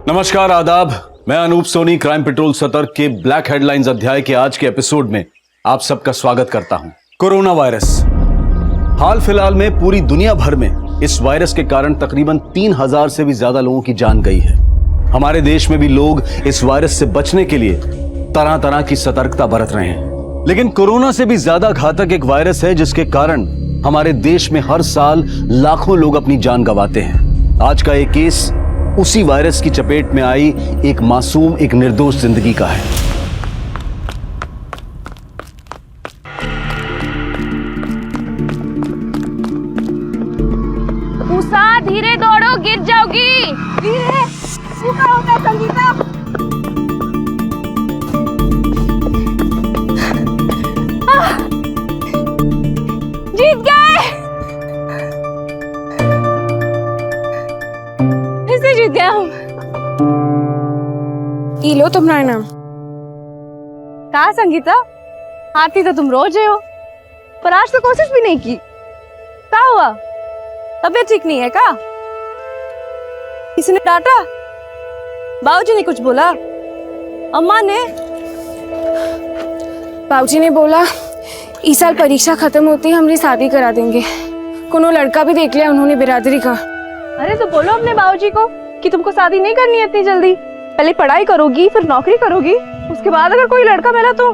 नमस्कार, आदाब। मैं अनूप सोनी क्राइम पेट्रोल सतर्क के ब्लैक हेडलाइंस अध्याय के आज के एपिसोड में आप सबका स्वागत करता हूं। Corona virus. हाल फिलहाल में पूरी दुनिया भर में इस वायरस के कारण तकरीबन 3000 से भी ज्यादा लोगों की जान गई है। हमारे देश में भी लोग इस वायरस से बचने के लिए तरह तरह की सतर्कता बरत रहे हैं, लेकिन कोरोना से भी ज्यादा घातक एक वायरस है जिसके कारण हमारे देश में हर साल लाखों लोग अपनी जान गंवाते हैं। आज का एक केस उसी वायरस की चपेट में आई एक मासूम, एक निर्दोष जिंदगी का है। उषा, धीरे दौड़ो, गिर जाओगी। धीरे। क्या होता है संगीता? जीत गए। फिर जीत गए हम। ई लो तुम्हारा नाम। कहा संगीता, हारती तो तुम रोज हो, पर आज तो कोशिश भी नहीं की। क्या हुआ? तबीयत ठीक नहीं है क्या? किसी ने डांटा? बाबूजी ने कुछ बोला? अम्मा ने? बाबूजी ने बोला इस साल परीक्षा खत्म होती है हमारी शादी करा देंगे। कोनो लड़का भी देख लिया उन्होंने बिरादरी का। अरे तो बोलो अपने बाबूजी को कि तुमको शादी नहीं करनी है इतनी जल्दी। पहले पढ़ाई करोगी, फिर नौकरी करोगी, उसके बाद अगर कोई लड़का मिला तो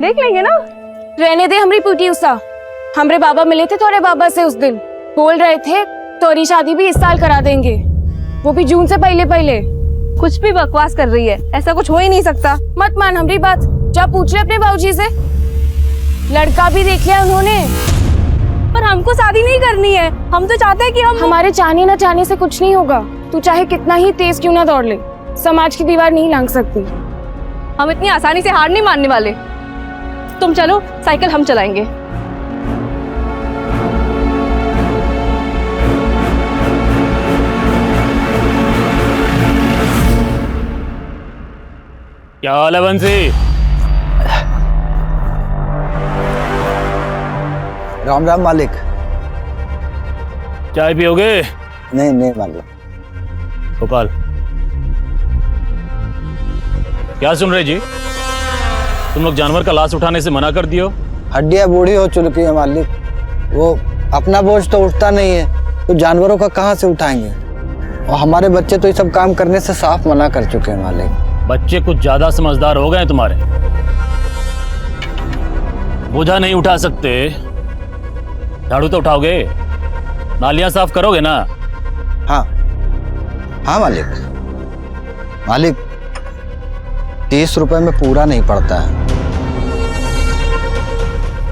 देख लेंगे ना। रहने दे हमारी पूटी उषा। हमारे बाबा मिले थे थोड़े बाबा से उस दिन, बोल रहे थे तोरी शादी भी इस साल करा देंगे, वो भी जून से पहले पहले। कुछ भी बकवास कर रही है, ऐसा कुछ हो ही नहीं सकता। मत मान हमारी बात, जा पूछ ले अपने बाबूजी से। लड़का भी देख लिया उन्होंने। पर हमको शादी नहीं करनी है, हम तो चाहते हैं कि हम। हमारे चाहने न चाहने से कुछ नहीं होगा। तू चाहे कितना ही तेज क्यों ना दौड़ ले, समाज की दीवार नहीं लांघ सकती। हम इतनी आसानी से हार नहीं मानने वाले। तुम चलो, साइकिल हम चलाएंगे। क्या हाल है बंसी? राम राम मालिक। चाय पियोगे? नहीं नहीं मालिक। गोपाल, क्या सुन रहे जी? तुम लोग जानवर का लाश उठाने से मना कर दियो। हड्डियां बूढ़ी हो चुकी है मालिक, वो अपना बोझ तो उठता नहीं है, तो जानवरों का कहाँ से उठाएंगे। और हमारे बच्चे तो ये सब काम करने से साफ मना कर चुके हैं मालिक। बच्चे कुछ ज्यादा समझदार हो गए हैं तुम्हारे। बोझा नहीं उठा सकते, झाड़ू तो उठाओगे, नालियां साफ करोगे ना? हाँ हाँ मालिक। मालिक 30 रुपए में पूरा नहीं पड़ता है।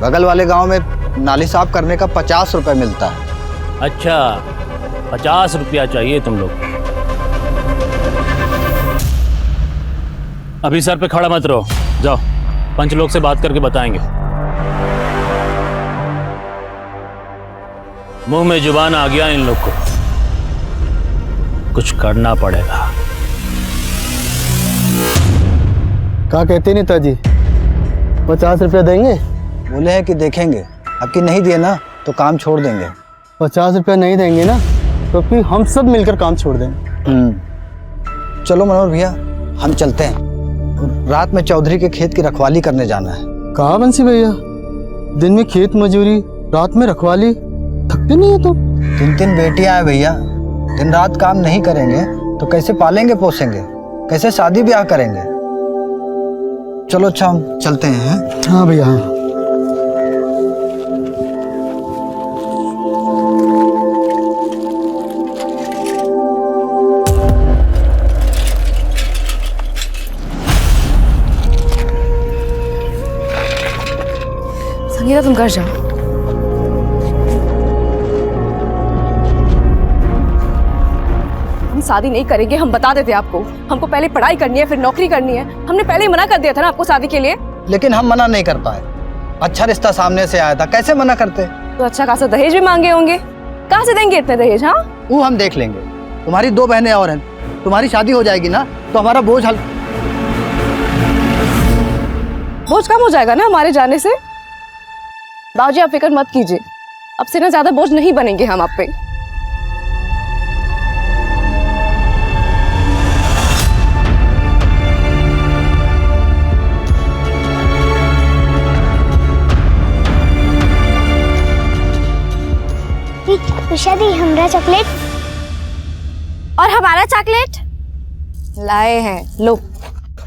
बगल वाले गांव में नाली साफ करने का 50 रुपए मिलता है। अच्छा, 50 रुपया चाहिए तुम लोग। अभी सर पे खड़ा मत रहो, जाओ पंच लोग से बात करके बताएंगे। मुंह में जुबान आ गया इन लोग को, कुछ करना पड़ेगा। क्या कहते नेताजी, 50 रुपया देंगे? बोले हैं कि देखेंगे, अब कि नहीं दिए ना तो काम छोड़ देंगे। 50 रुपया नहीं देंगे ना तो फिर हम सब मिलकर काम छोड़ देंगे। चलो मनोहर भैया, हम चलते हैं। रात में चौधरी के खेत की रखवाली करने जाना है। कहाँ बंसी भैया, दिन में खेत मजूरी, रात में रखवाली, थकते नहीं हो तुम? 3 बेटियां हैं भैया, दिन रात काम नहीं करेंगे तो कैसे पालेंगे पोसेंगे, कैसे शादी ब्याह करेंगे। चलो अच्छा हम चलते हैं। हाँ भैया हाँ। संगीता तुम घर जाओ। हम शादी नहीं करेंगे, हम बता देते आपको। हमको पहले पढ़ाई करनी है, फिर नौकरी करनी है। हमने पहले ही मना कर दिया था ना आपको शादी के लिए। लेकिन हम मना नहीं कर पाए, अच्छा रिश्ता सामने से आया था, कैसे मना करते। तो अच्छा खासा दहेज भी मांगे होंगे, कहाँ से देंगे इतने दहेज? हाँ, वो हम देख लेंगे। तुम्हारी 2 बहनें और हैं, तुम्हारी शादी हो जाएगी ना तो हमारा बोझ बोझ कम हो जाएगा ना हमारे जाने से। बाबूजी आप फिक्र मत कीजिए, अब से ना ज्यादा बोझ नहीं बनेंगे हम आप पे। उषा दी हमरा चॉकलेट। और हमारा चॉकलेट लाए हैं, लो।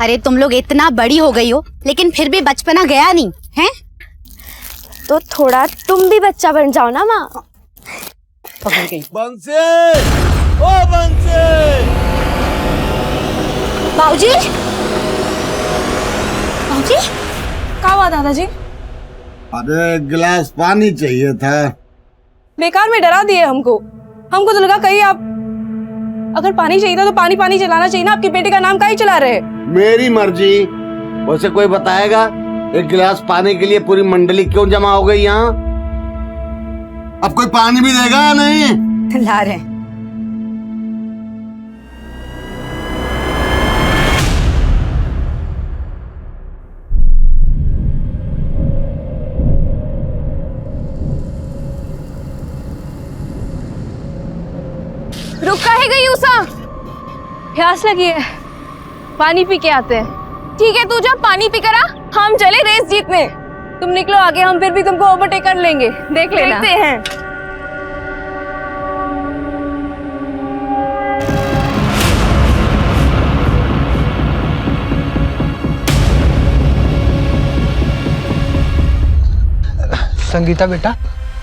अरे तुम लोग इतना बड़ी हो गई हो लेकिन फिर भी बचपना गया नहीं है। तो थोड़ा तुम भी बच्चा बन जाओ ना माँ। बंसी, ओ बंसी। बाबूजी, बाबूजी, क्या हुआ दादाजी? अरे एक गिलास पानी चाहिए था। बेकार में डरा दिए हमको तो लगा कहीं आप अगर पानी चाहिए था तो पानी पानी चलाना चाहिए ना। आपकी बेटी का नाम काहे चला रहे? मेरी मर्जी। वैसे कोई बताएगा एक गिलास पानी के लिए पूरी मंडली क्यों जमा हो गई यहाँ? अब कोई पानी भी देगा या नहीं? ला रहे हैं। रुक काहे गई उषा? प्यास लगी है, पानी पी के आते हैं। ठीक है, तू जा पानी पी कर आ, हम चले रेस जीतने। तुम निकलो आगे, हम फिर भी तुमको ओवरटेक कर लेंगे, देख लेना। देखते हैं। संगीता बेटा,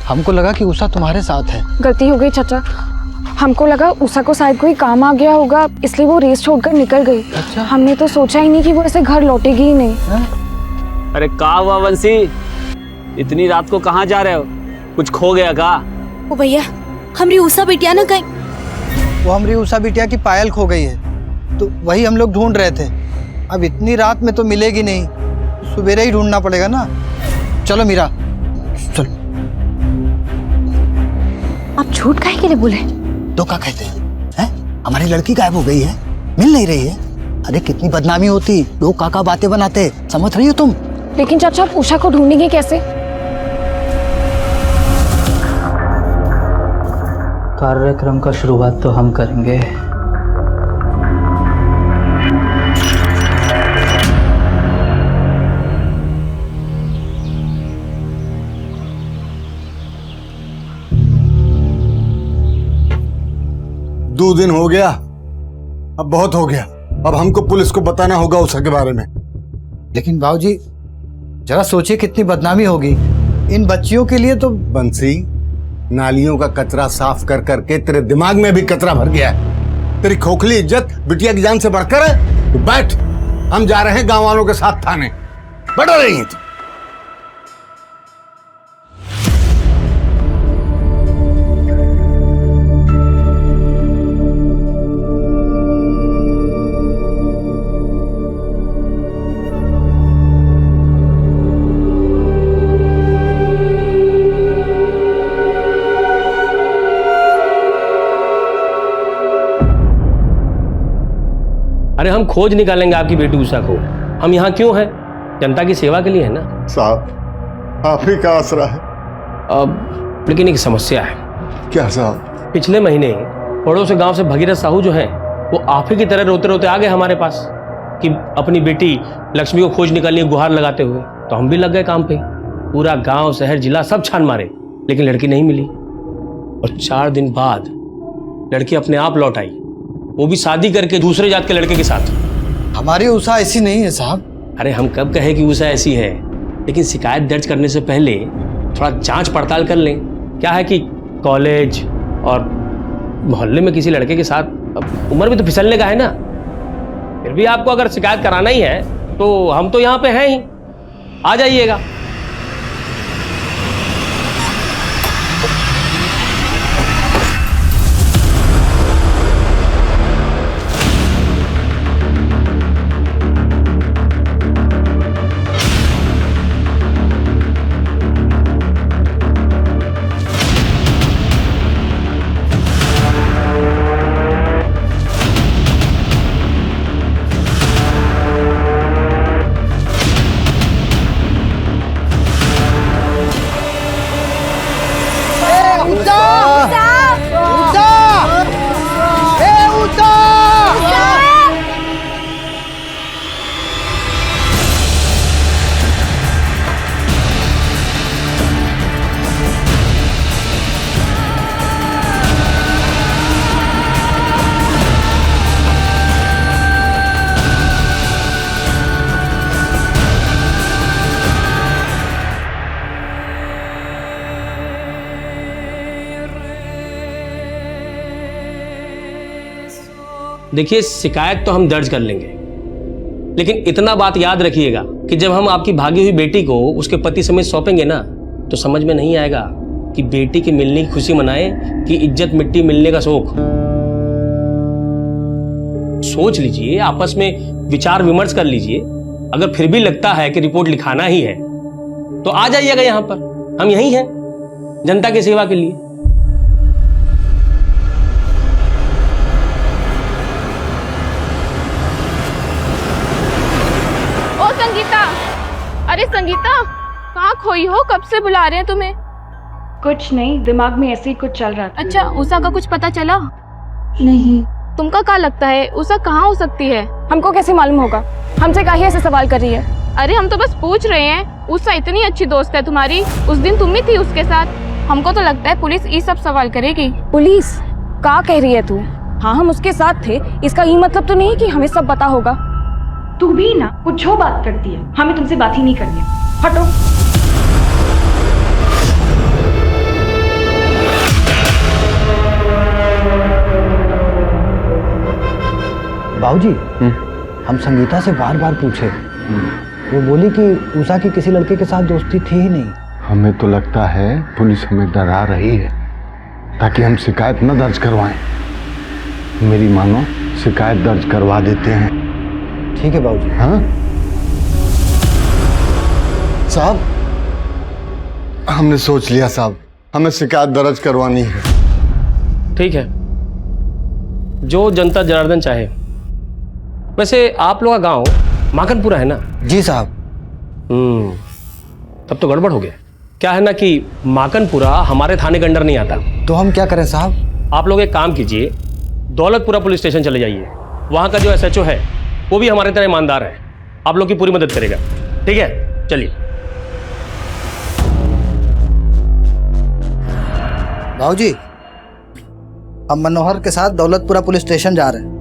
हमको लगा कि उषा तुम्हारे साथ है। गलती हो गई चाचा, हमको लगा उषा को शायद कोई काम आ गया होगा, इसलिए वो रेस छोड़कर निकल गई। अच्छा। हमने तो सोचा ही नहीं कि वो ऐसे घर लौटेगी ही नहीं। अरे का हुआ बंसी, इतनी रात को कहाँ जा रहे हो? कुछ खो गया का? ओ भैया, हमारी उषा बिटिया ना कहीं। वो हमारी उषा बिटिया की पायल खो गई है, तो वही हम लोग ढूंढ रहे थे। अब इतनी रात में तो मिलेगी नहीं, सुबेरे ही ढूंढना पड़ेगा ना। चलो मीरा, चलो। आप झूठ काहे के लिए बोले? तो क्या कहते हैं? हमारी लड़की गायब हो गई है, मिल नहीं रही है। अरे कितनी बदनामी होती, लोग काका बातें बनाते, समझ रही हो तुम? लेकिन चाचा, आप उषा को ढूंढेंगे कैसे? कार्यक्रम का शुरुआत तो हम करेंगे। दो दिन हो गया, अब बहुत हो गया। अब हमको पुलिस को बताना होगा उषा के बारे में। लेकिन बाबूजी, जरा सोचिए कितनी बदनामी होगी इन बच्चियों के लिए। तो बंसी, नालियों का कचरा साफ कर करके तेरे दिमाग में भी कचरा भर गया है। तेरी खोखली इज्जत बिटिया की जान से बढ़कर है। तो बैठ, हम जा रहे हैं गांव वालों के साथ थाने। बैठो रही है तू। अरे हम खोज निकालेंगे आपकी बेटी उषा को। हम यहाँ क्यों हैं? जनता की सेवा के लिए है ना। साहब, आप ही का आसरा है। अब लेकिन एक समस्या है। क्या साहब? पिछले महीने पड़ोस गांव से भगीरथ साहू जो हैं, वो आप ही की तरह रोते रोते आ गए हमारे पास कि अपनी बेटी लक्ष्मी को खोज निकालनी है, गुहार लगाते हुए। तो हम भी लग गए काम पे। पूरा गांव, शहर, जिला सब छान मारे, लेकिन लड़की नहीं मिली। और 4 दिन बाद लड़की अपने आप लौट आई, वो भी शादी करके दूसरे जात के लड़के के साथ। हमारी उषा ऐसी नहीं है साहब। अरे हम कब कहे कि उषा ऐसी है, लेकिन शिकायत दर्ज करने से पहले थोड़ा जांच पड़ताल कर लें। क्या है कि कॉलेज और मोहल्ले में किसी लड़के के साथ, अब उम्र भी तो फिसलने का है ना। फिर भी आपको अगर शिकायत कराना ही है तो हम तो यहाँ पे हैं ही, आ जाइएगा। देखिए, शिकायत तो हम दर्ज कर लेंगे, लेकिन इतना बात याद रखिएगा कि जब हम आपकी भागी हुई बेटी को उसके पति समेत सौंपेंगे ना, तो समझ में नहीं आएगा कि बेटी के मिलने की खुशी मनाए कि इज्जत मिट्टी मिलने का शौक। सोच लीजिए, आपस में विचार विमर्श कर लीजिए। अगर फिर भी लगता है कि रिपोर्ट लिखाना ही है तो आ जाइएगा यहाँ पर, हम यहीं हैं जनता की सेवा के लिए। ओ संगीता, अरे संगीता, कहाँ खोई हो? कब से बुला रहे हैं तुम्हें। कुछ नहीं, दिमाग में ऐसे ही कुछ चल रहा था। अच्छा, उषा का कुछ पता चला? नहीं। तुमका क्या लगता है उषा कहाँ हो सकती है? हमको कैसे मालूम होगा? हमसे काहे ऐसे सवाल कर रही है? अरे हम तो बस पूछ रहे हैं। उषा इतनी अच्छी दोस्त है तुम्हारी, उस दिन तुम ही थी उसके साथ। हमको तो लगता है पुलिस ये सब सवाल करेगी। पुलिस? क्या कह रही है तू? हाँ, हम उसके साथ थे, इसका ये मतलब तो नहीं कि हमें सब पता होगा। तू भी ना कुछ हो बात करती है, हमें तुमसे बात ही नहीं करनी है। हटो। बाबूजी, हम संगीता से बार बार पूछे, वो बोली कि उषा की किसी लड़के के साथ दोस्ती थी ही नहीं। हमें तो लगता है पुलिस हमें डरा रही है ताकि हम शिकायत न दर्ज करवाएं। मेरी मानो, शिकायत दर्ज करवा देते हैं। ठीक है बाबूजी। हाँ साहब, हमने सोच लिया साहब, हमें शिकायत दर्ज करवानी है। ठीक है, जो जनता जनार्दन चाहे। वैसे आप लोग का गांव माखनपुरा है ना? जी साहब। तब तो गड़बड़ हो गया। क्या है ना कि माखनपुरा हमारे थाने के अंडर नहीं आता। तो हम क्या करें साहब? आप लोग एक काम कीजिए, दौलतपुरा पुलिस स्टेशन चले जाइए। वहां का जो एसएचओ है वो भी हमारे तरह ईमानदार है, आप लोग की पूरी मदद करेगा। ठीक है, चलिए। बाबूजी, हम मनोहर के साथ दौलतपुरा पुलिस स्टेशन जा रहे हैं,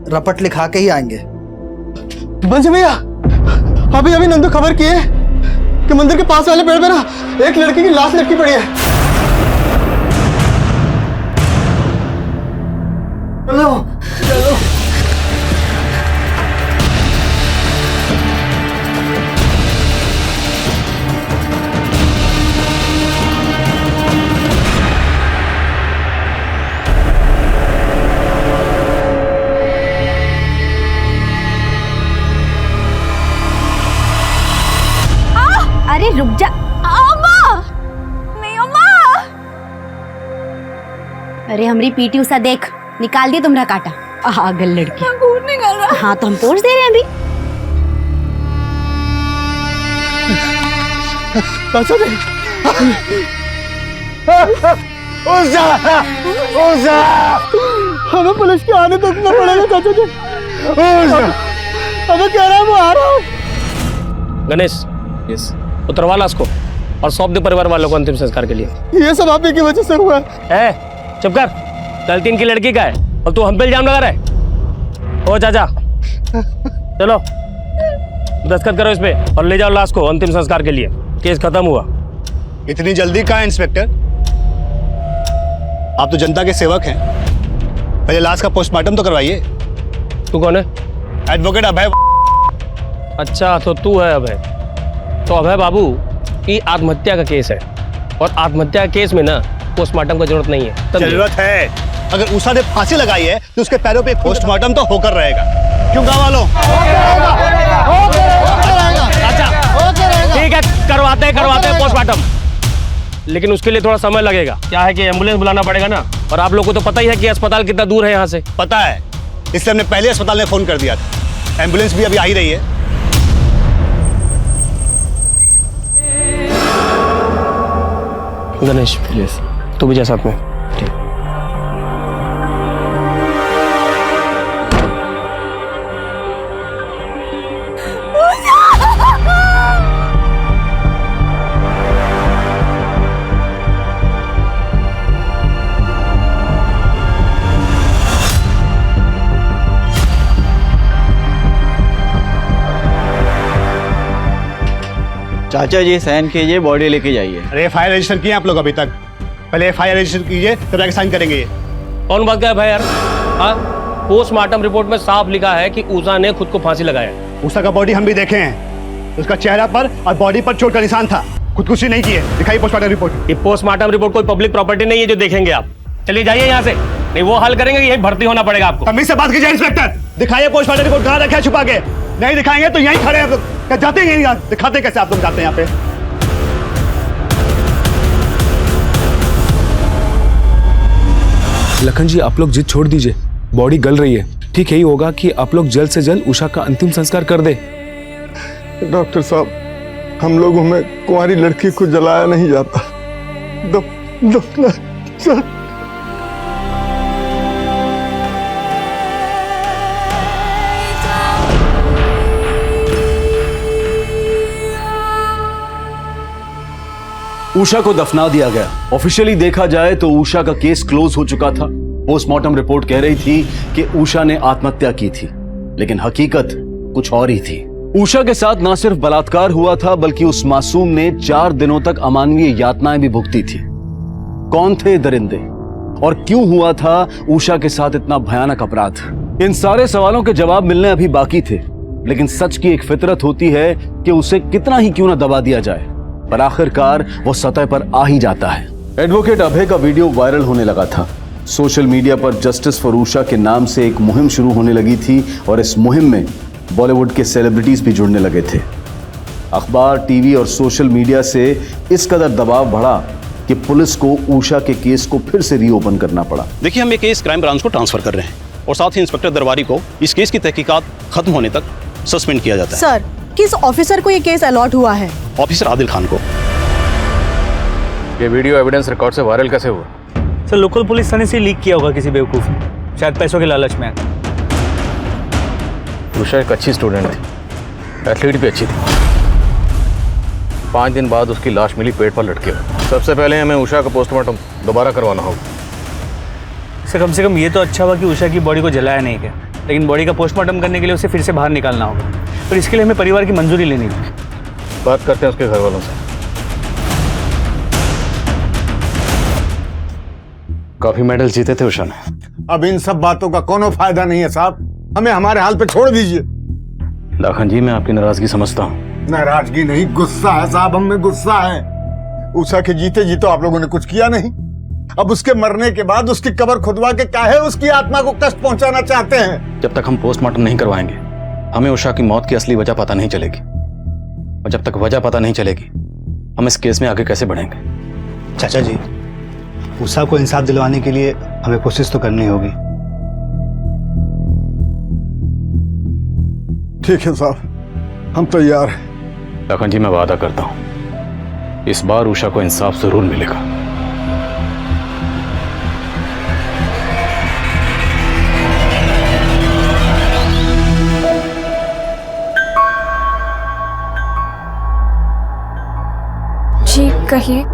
रपट लिखा के ही आएंगे। बंसी भैया, अभी नंदू खबर किए कि मंदिर के पास वाले पेड़ पे ना एक लड़की की लाश लटकी पड़ी है। चलो चलो। अरे रुक जा। अम्मा! नहीं अम्मा! अरे हमारी पीटी उषा देख, निकाल दिया तुम्हारा काटा। पागल लड़की। खून निकल रहा। हाँ तो हम पोंछ दे रहे हैं अभी। चाचा जी, हमें पुलिस के आने तक ना पड़ेगा चाचा जी। हमें कह रहा है वो आ रहा हूँ। गणेश, यस, उतरवा ला उसको और सौंप दे परिवार वालों को अंतिम संस्कार के लिए। ये सब आप ही की वजह से हुआ है। चुप कर, गलती इनकी लड़की का है और तू हम पे इल्जाम लगा रहा है। ओ चाचा, चलो दस्तखत करो इस पे और ले जाओ लाश को अंतिम संस्कार के लिए। केस खत्म हुआ। इतनी जल्दी कहाँ इंस्पेक्टर? आप तो जनता के सेवक हैं, पहले लाश का पोस्टमार्टम तो करवाइए। तू कौन है? एडवोकेट अभय। अच्छा, तो तू है अभय। तो अभय बाबू, ये आत्महत्या का केस है और आत्महत्या केस में ना पोस्टमार्टम की जरूरत नहीं है। जरूरत है। अगर उषा ने फांसी लगाई है तो उसके पैरों पे पोस्टमार्टम तो होकर रहेगा। क्यों गाँव वालों? अच्छा ठीक है, करवाते हैं पोस्टमार्टम, लेकिन उसके लिए थोड़ा समय लगेगा। क्या है कि एम्बुलेंस बुलाना पड़ेगा ना, और आप लोग को तो पता ही है कि अस्पताल कितना दूर है यहाँ से। पता है, इसलिए हमने पहले अस्पताल में फोन कर दिया था। एम्बुलेंस भी अभी आ ही रही है। गणेश, यस, तू भी जा साथ में। ठीक। चाचा जी साइन कीजिए, बॉडी लेके जाइए। अरे एफआईआर रजिस्टर किए आप लोग अभी तक? पहले एफआईआर रजिस्टर कीजिए, तब जाके साइन करेंगे ये। कौन बात का है भाई यार? हाँ, पोस्टमार्टम रिपोर्ट में साफ लिखा है कि उषा ने खुद को फांसी लगाया। उषा का बॉडी हम भी देखे हैं, उसका चेहरा पर और बॉडी पर चोट का निशान था, खुदकुशी नहीं की है। दिखाइए पोस्टमार्टम रिपोर्ट। ये पोस्टमार्टम रिपोर्ट कोई पब्लिक प्रॉपर्टी नहीं है जो देखेंगे आप। चलिए जाइए यहाँ से, नहीं वो हल करेंगे कि यहीं भर्ती होना पड़ेगा आपको। तमीज से बात कीजिए इंस्पेक्टर। दिखाइए पोस्टमार्टम रिपोर्ट कहाँ रखा है छुपा के। नहीं दिखाएंगे तो यहीं खड़े हैं, जाते हैं यहीं, दिखाते कैसे आप लोग जाते हैं यहाँ पे। लखन जी आप लोग जिद छोड़ दीजिए, बॉडी गल रही है। ठीक यही होगा कि आप लोग जल्द से जल्द उषा का अंतिम संस्कार कर दे। डॉक्टर साहब, हम लोगों में कुंवारी लड़की को जलाया नहीं जाता। उषा को दफना दिया गया। ऑफिशियली देखा जाए तो उषा का केस क्लोज हो चुका था। पोस्टमार्टम रिपोर्ट कह रही थी कि उषा ने आत्महत्या की थी, लेकिन हकीकत कुछ और ही थी। उषा के साथ न सिर्फ बलात्कार हुआ था, बल्कि उस मासूम ने 4 दिनों तक अमानवीय यातनाएं भी भुगती थी। कौन थे दरिंदे और क्यों हुआ था उषा के साथ इतना भयानक अपराध? इन सारे सवालों के जवाब मिलने अभी बाकी थे, लेकिन सच की एक फितरत होती है कि उसे कितना ही क्यों न दबा दिया जाए, पर आखिरकार वो सतह पर आ ही जाता है। एडवोकेट अभय का वीडियो वायरल होने लगा था। सोशल मीडिया पर जस्टिस फॉर उषा के नाम से एक मुहिम शुरू होने लगी थी और इस मुहिम में बॉलीवुड के सेलिब्रिटीज भी जुड़ने लगे थे। अखबार, टीवी और सोशल मीडिया से इस कदर दबाव बढ़ा कि पुलिस को उषा के केस को फिर से रीओपन करना पड़ा। देखिए, हम ये केस क्राइम ब्रांच को ट्रांसफर कर रहे हैं और साथ ही इंस्पेक्टर दरबारी को इस केस की तहकीकात खत्म होने तक सस्पेंड किया जाता है। सर, किस ऑफिसर को ये केस अलॉट हुआ है? ऑफिसर आदिल खान को। ये वीडियो एविडेंस रिकॉर्ड से वायरल कैसे हुआ? सर, लोकल पुलिस थाने से लीक किया होगा किसी बेवकूफ ने, शायद पैसों के लालच में। उषा एक अच्छी स्टूडेंट थी, एथलीट भी अच्छी थी। 5 दिन बाद उसकी लाश मिली पेट पर लटके हुए। सबसे पहले हमें उषा का पोस्टमार्टम दोबारा करवाना होगा। सर, कम से कम ये तो अच्छा हुआ कि उषा की बॉडी को जलाया नहीं गया, लेकिन बॉडी का पोस्टमार्टम करने के लिए उसे फिर से बाहर निकालना होगा, और इसके लिए हमें परिवार की मंजूरी लेनी होगी। बात करते हैं उसके घर वालों से। काफी मेडल जीते थे उषा ने। अब इन सब बातों का कोनो फायदा नहीं है साहब, हमें हमारे हाल पे छोड़ दीजिए। लाखन जी, मैं आपकी नाराजगी समझता हूँ। नाराजगी नहीं, गुस्सा है साहब, हमें गुस्सा है। उषा के जीते जी तो आप लोगों ने कुछ किया नहीं, अब उसके मरने के बाद उसकी कब्र खुदवा के काहे उसकी आत्मा को कष्ट पहुंचाना चाहते हैं? जब तक हम पोस्टमार्टम नहीं करवाएंगे, हमें उषा की मौत की असली वजह पता नहीं चलेगी, और जब तक वजह पता नहीं चलेगी, हम इस केस में आगे कैसे बढ़ेंगे? चाचा जी, उषा को इंसाफ दिलवाने के लिए हमें कोशिश तो करनी होगी। ठीक है साहब, हम तैयार हैं। लखन जी, मैं वादा करता हूं इस बार उषा को इंसाफ जरूर मिलेगा। जी कहिए।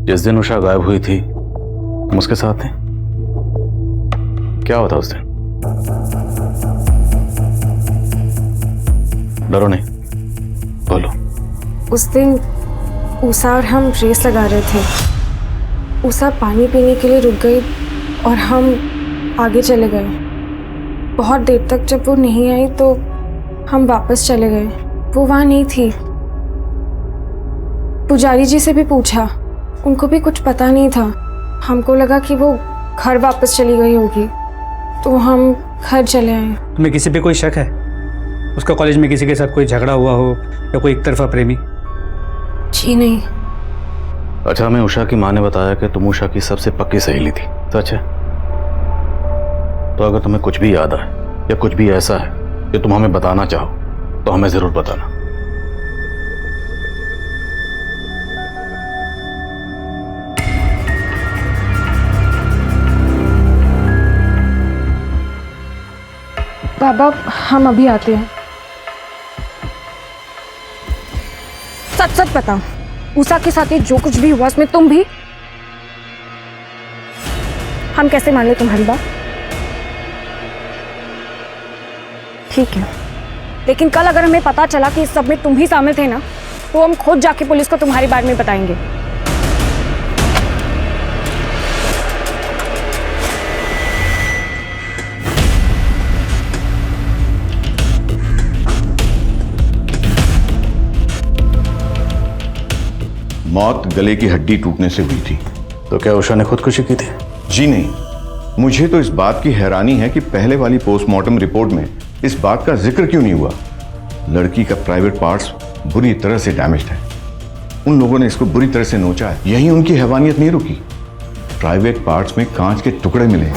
जिस दिन उषा गायब हुई थी, हम उसके साथ थे। क्या होता उस दिन? डरो नहीं, बोलो। उस दिन उषा और हम रेस लगा रहे थे। उषा पानी पीने के लिए रुक गई और हम आगे चले गए। बहुत देर तक जब वो नहीं आई तो हम वापस चले गए। वो वहाँ नहीं थी। पुजारी जी से भी पूछा, उनको भी कुछ पता नहीं था। हमको लगा कि वो घर वापस चली गई होगी, तो हम घर चले आए। तुम्हें किसी पे कोई शक है? उसका कॉलेज में किसी के साथ कोई झगड़ा हुआ हो या कोई एक तरफा प्रेमी? जी नहीं। अच्छा, हमें उषा की माँ ने बताया कि तुम उषा की सबसे पक्की सहेली थी, सच है? तो अगर तुम्हें कुछ भी याद आए या कुछ भी ऐसा है जो तुम हमें बताना चाहो, तो हमें जरूर बताना। बाबा, हम अभी आते हैं। सच सच बताओ, उषा के साथ ये जो कुछ भी हुआ उसमें तुम भी? हम कैसे मान ले तुम्हारी बात? ठीक है, लेकिन कल अगर हमें पता चला कि इस सब में तुम ही शामिल थे ना, तो हम खुद जाके पुलिस को तुम्हारे बारे में बताएंगे। मौत गले की हड्डी टूटने से हुई थी। तो क्या उषा ने खुदकुशी की थी? जी नहीं, मुझे तो इस बात की हैरानी है कि पहले वाली पोस्टमार्टम रिपोर्ट में इस बात का जिक्र क्यों नहीं हुआ। लड़की का प्राइवेट पार्ट्स बुरी तरह से डैमेज्ड है। उन लोगों ने इसको बुरी तरह से नोचा है, यही उनकी हैवानियत नहीं रुकी। प्राइवेट पार्ट्स में कांच के टुकड़े मिले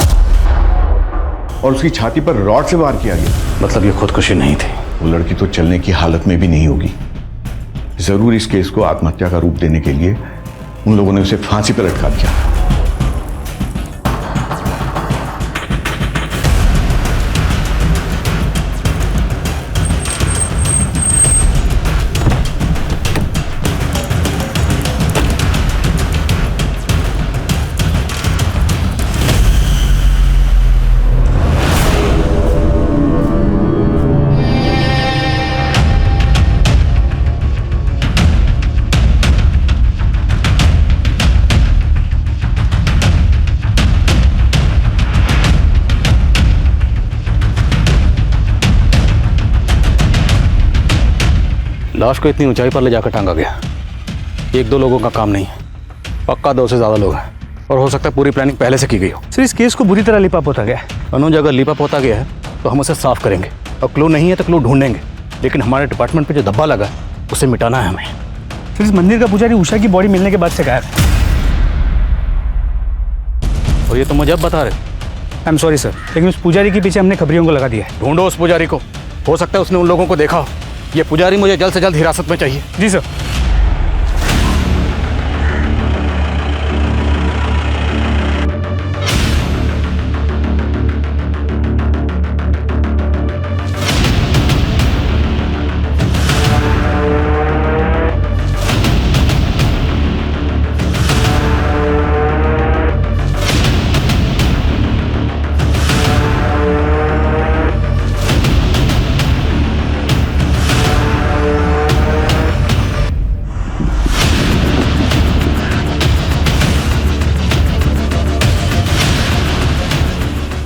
और उसकी छाती पर रॉड से वार किया गया। मतलब ये खुदकुशी नहीं थी। वो लड़की तो चलने की हालत में भी नहीं होगी। जरूर इस केस को आत्महत्या का रूप देने के लिए उन लोगों ने उसे फांसी पर लटका दिया। लाश को इतनी ऊंचाई पर ले जाकर टांगा गया। एक दो लोगों का काम नहीं है, पक्का 2 से ज्यादा लोग हैं और हो सकता है पूरी प्लानिंग पहले से की गई हो। सर इस केस को बुरी तरह लिपा पोता गया है। अनुज, अगर लिपा पोता गया है तो हम उसे साफ करेंगे और क्लू नहीं है तो क्लू ढूंढेंगे, लेकिन हमारे डिपार्टमेंट पे जो धब्बा लगा है उसे मिटाना है हमें। सर इस मंदिर का पुजारी उषा की बॉडी मिलने के बाद से गायब है। और ये तो मुझे अब बता रहे। आई एम सॉरी सर, लेकिन उस पुजारी के पीछे हमने खबरियों को लगा दिया है। ढूंढो उस पुजारी को, हो सकता है उसने उन लोगों को देखा हो। ये पुजारी मुझे जल्द से जल्द हिरासत में चाहिए। जी सर।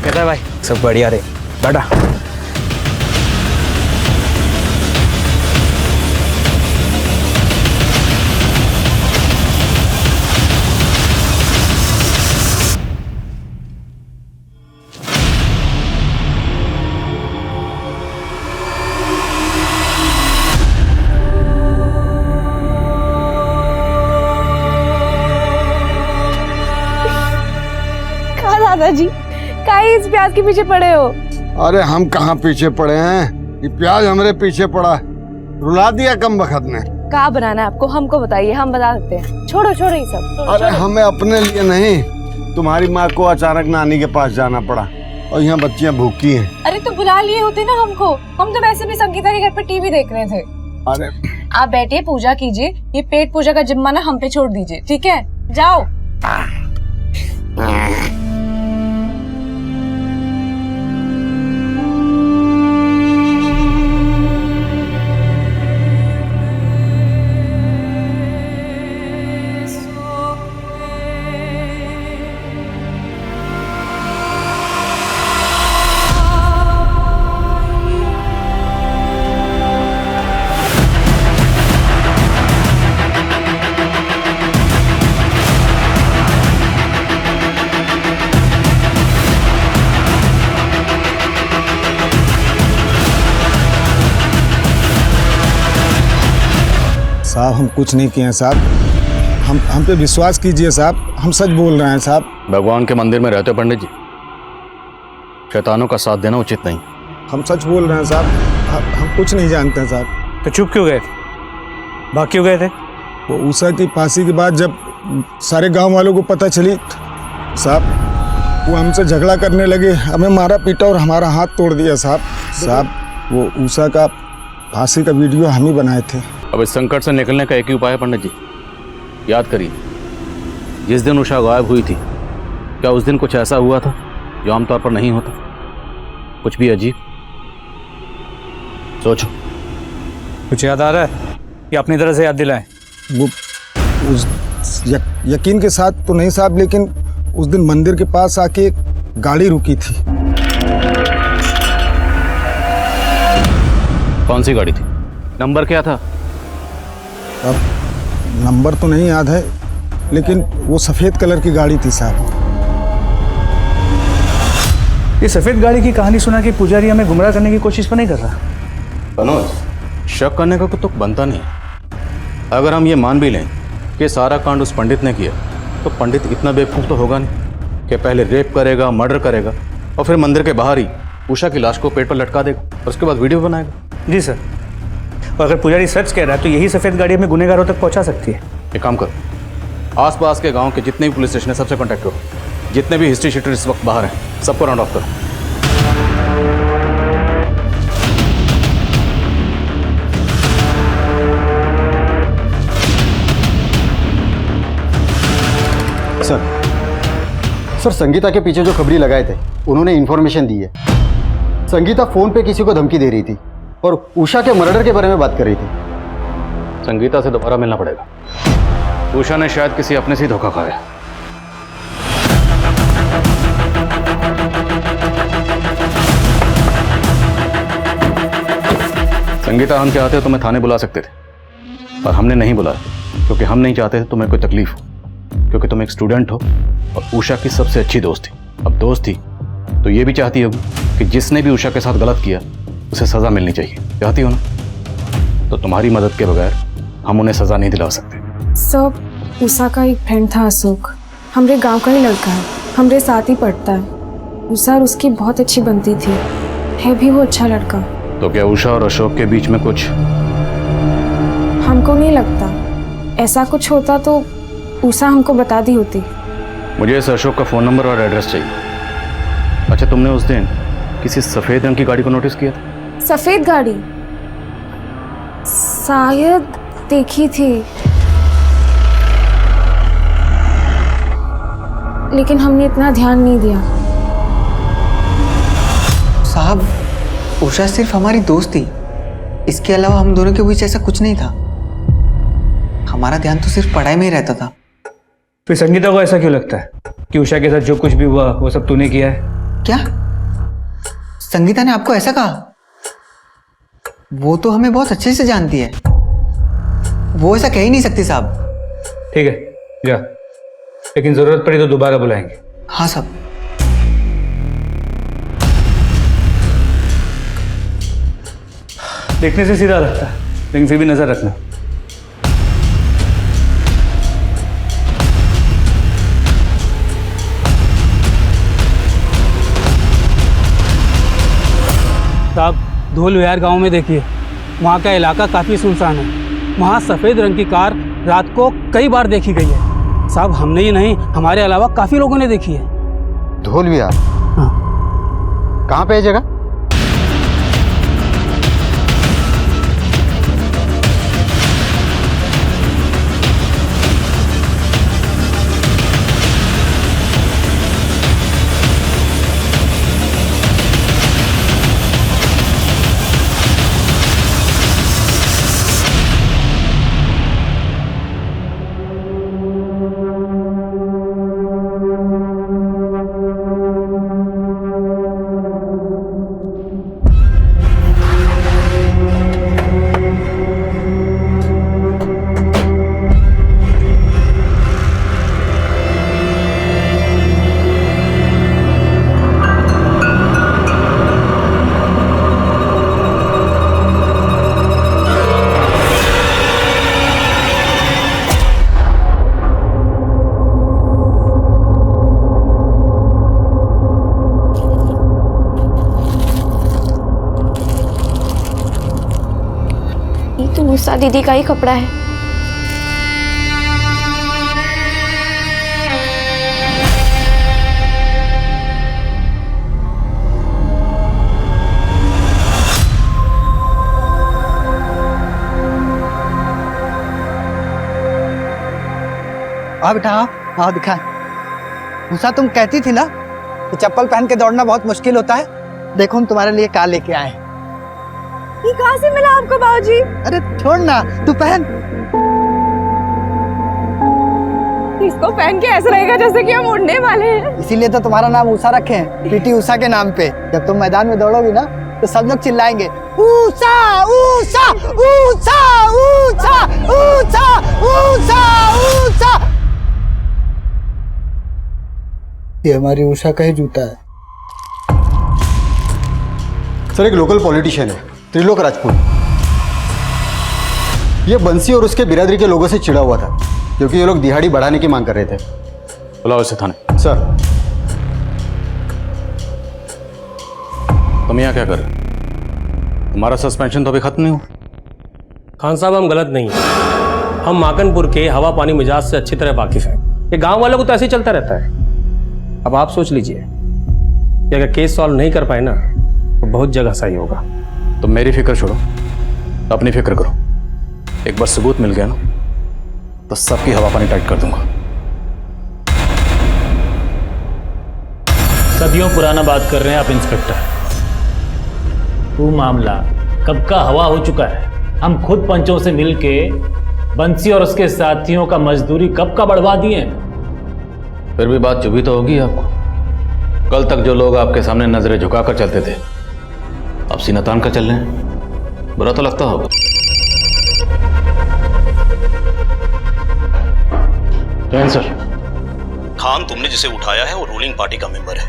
कैसा है भाई? सब बढ़िया रे। टाटा। कहा दादाजी, काहे इस प्याज के पीछे पड़े हो? अरे हम कहाँ पीछे पड़े हैं, ये प्याज हमारे पीछे पड़ा है। रुला दिया कम बखत ने। कहा बनाना है आपको, हमको बताइए, हम बता सकते हैं। छोड़ो छोड़ो ये सब। अरे हमें अपने लिए नहीं, तुम्हारी माँ को अचानक नानी के पास जाना पड़ा और यहाँ बच्चियाँ भूखी हैं। अरे तो बुला लिए होते ना हमको, हम तो वैसे भी संगीता के घर पे टीवी देख रहे थे। अरे आप बैठिए, पूजा कीजिए। ये पेट पूजा का जिम्मा ना हम पे छोड़ दीजिए, ठीक है? जाओ। साहब हम कुछ नहीं किए हैं साहब, हम पे विश्वास कीजिए साहब, हम सच बोल रहे हैं साहब। भगवान के मंदिर में रहते हो पंडित जी, शैतानों का साथ देना उचित नहीं। हम सच बोल रहे हैं साहब, हम कुछ नहीं जानते हैं साहब। तो चुप क्यों गए थे, भाग क्यों गए थे? वो उषा की फांसी के बाद जब सारे गांव वालों को पता चली साहब, वो हमसे झगड़ा करने लगे, हमें मारा पीटा और हमारा हाथ तोड़ दिया साहब। साहब वो उषा का फांसी का वीडियो हम ही बनाए थे। अब इस संकट से निकलने का एक ही उपाय है पंडित जी, याद करिए जिस दिन उषा गायब हुई थी, क्या उस दिन कुछ ऐसा हुआ था जो आमतौर पर नहीं होता? कुछ भी अजीब? सोचो। कुछ याद आ रहा है कि अपनी तरह से याद दिलाएं? वो उस यकीन के साथ तो नहीं साहब, लेकिन उस दिन मंदिर के पास आके एक गाड़ी रुकी थी। कौन सी गाड़ी थी, नंबर क्या था? अब नंबर तो नहीं याद है, लेकिन वो सफ़ेद कलर की गाड़ी थी साहब। ये सफ़ेद गाड़ी की कहानी सुना कि पुजारी हमें गुमराह करने की कोशिश तो नहीं कर रहा? मनोज, शक करने का तो बनता नहीं। अगर हम ये मान भी लें कि सारा कांड उस पंडित ने किया, तो पंडित इतना बेवकूफ़ तो होगा नहीं कि पहले रेप करेगा, मर्डर करेगा और फिर मंदिर के बाहर ही उषा की लाश को पेट पर लटका देगा और उसके बाद वीडियो बनाएगा। जी सर, और अगर पुजारी सच कह रहा है तो यही सफ़ेद गाड़ी हमें गुनहगारों तक पहुंचा सकती है। एक काम करो, आसपास के गांव के जितने भी पुलिस स्टेशन है सबसे कांटेक्ट करो, जितने भी हिस्ट्री शीटर इस वक्त बाहर हैं सबको राउंड ऑफ करो। सर संगीता के पीछे जो खबरी लगाए थे उन्होंने इन्फॉर्मेशन दी है। संगीता फोन पे किसी को धमकी दे रही थी और उषा के मर्डर के बारे में बात कर रही थी। संगीता से दोबारा मिलना पड़ेगा। उषा ने शायद किसी अपने से ही धोखा खाया। संगीता, हम चाहते तो मैं थाने बुला सकते थे, पर हमने नहीं बुलाया क्योंकि हम नहीं चाहते थे तुम्हें कोई तकलीफ हो, क्योंकि तुम एक स्टूडेंट हो और उषा की सबसे अच्छी दोस्त थी। अब दोस्त थी तो ये भी चाहती होगी कि जिसने भी उषा के साथ गलत किया उसे सज़ा मिलनी चाहिए, चाहती हो ना? तो तुम्हारी मदद के बगैर हम उन्हें सज़ा नहीं दिला सकते। सब उषा का एक फ्रेंड था अशोक, हमरे गांव का ही लड़का है, हमरे साथ ही पढ़ता है। उषा और उसकी बहुत अच्छी बनती थी, है भी वो अच्छा लड़का। तो क्या उषा और अशोक के बीच में कुछ? हमको नहीं लगता, ऐसा कुछ होता तो उषा हमको बता दी होती। मुझे इस अशोक का फ़ोन नंबर और एड्रेस चाहिए। अच्छा, तुमने उस दिन किसी सफ़ेद रंग की गाड़ी को नोटिस किया था? सफ़ेद गाड़ी शायद देखी थी, लेकिन हमने इतना ध्यान नहीं दिया। साहब, उषा सिर्फ हमारी दोस्त थी, इसके अलावा हम दोनों के बीच ऐसा कुछ नहीं था। हमारा ध्यान तो सिर्फ पढ़ाई में ही रहता था। फिर संगीता को ऐसा क्यों लगता है कि उषा के साथ जो कुछ भी हुआ वो सब तूने किया है? क्या संगीता ने आपको ऐसा कहा? वो तो हमें बहुत अच्छे से जानती है, वो ऐसा कह ही नहीं सकती साहब। ठीक है, जा, लेकिन जरूरत पड़ी तो दोबारा बुलाएंगे। हाँ साहब। देखने से सीधा लगता है, लेकिन फिर भी नजर रखना। साहब, धोल विहार गांव में देखिए, वहाँ का इलाका काफ़ी सुनसान है। वहाँ सफ़ेद रंग की कार रात को कई बार देखी गई है। साहब, हमने ही नहीं, हमारे अलावा काफ़ी लोगों ने देखी है। धोल विहार? हाँ। कहाँ पे है जगह? तो उषा दीदी का ही कपड़ा है। आओ बेटा, आओ दिखा। उषा, तुम कहती थी ना कि चप्पल पहन के दौड़ना बहुत मुश्किल होता है। देखो हम तुम्हारे लिए क्या लेके आए हैं। ये कहाँ से मिला आपको बाबूजी? अरे छोड़ ना, तू पहन। इसको पहन के ऐसा रहेगा जैसे कि हम उड़ने वाले हैं। इसीलिए तो तुम्हारा नाम उषा रखे हैं, पीटी उषा के नाम पे। जब तुम मैदान में दौड़ोगी ना तो सब लोग चिल्लाएंगे, उषा उषा उषा उषा उषा उषा। ये हमारी उषा का ही जूता है। सर, एक लोकल पॉलिटिशियन है, त्रिलोक राजपूत। ये बंसी और उसके बिरादरी के लोगों से चिढ़ा हुआ था क्योंकि ये लोग दिहाड़ी बढ़ाने की मांग कर रहे थे। बुलाओ इसे थाने। सर, तुम यहाँ क्या कर रहे हो? तुम्हारा सस्पेंशन तो अभी खत्म नहीं हुआ। खान साहब, हम गलत नहीं हैं। हम माकनपुर के हवा पानी मिजाज से अच्छी तरह वाकिफ हैं। ये गांव वालों को तो ऐसे ही चलता रहता है। अब आप सोच लीजिए कि अगर केस सॉल्व नहीं कर पाए ना तो बहुत जगह सही होगा। तुम मेरी फिक्र छोड़ो, अपनी फिक्र करो। एक बार सबूत मिल गया ना तो सबकी हवा पानी टाइट कर दूंगा। सदियों पुराना बात कर रहे हैं आप इंस्पेक्टर। वो मामला कब का हवा हो चुका है। हम खुद पंचों से मिलके बंसी और उसके साथियों का मजदूरी कब का बढ़वा दिए हैं। फिर भी बात चुभी तो होगी आपको। कल तक जो लोग आपके सामने नजरें झुकाकर चलते थे अब सीना तान कर चल रहे हैं। बुरा तो लगता होगा। जैन सर। खान, तुमने जिसे उठाया है वो रूलिंग पार्टी का मेंबर है।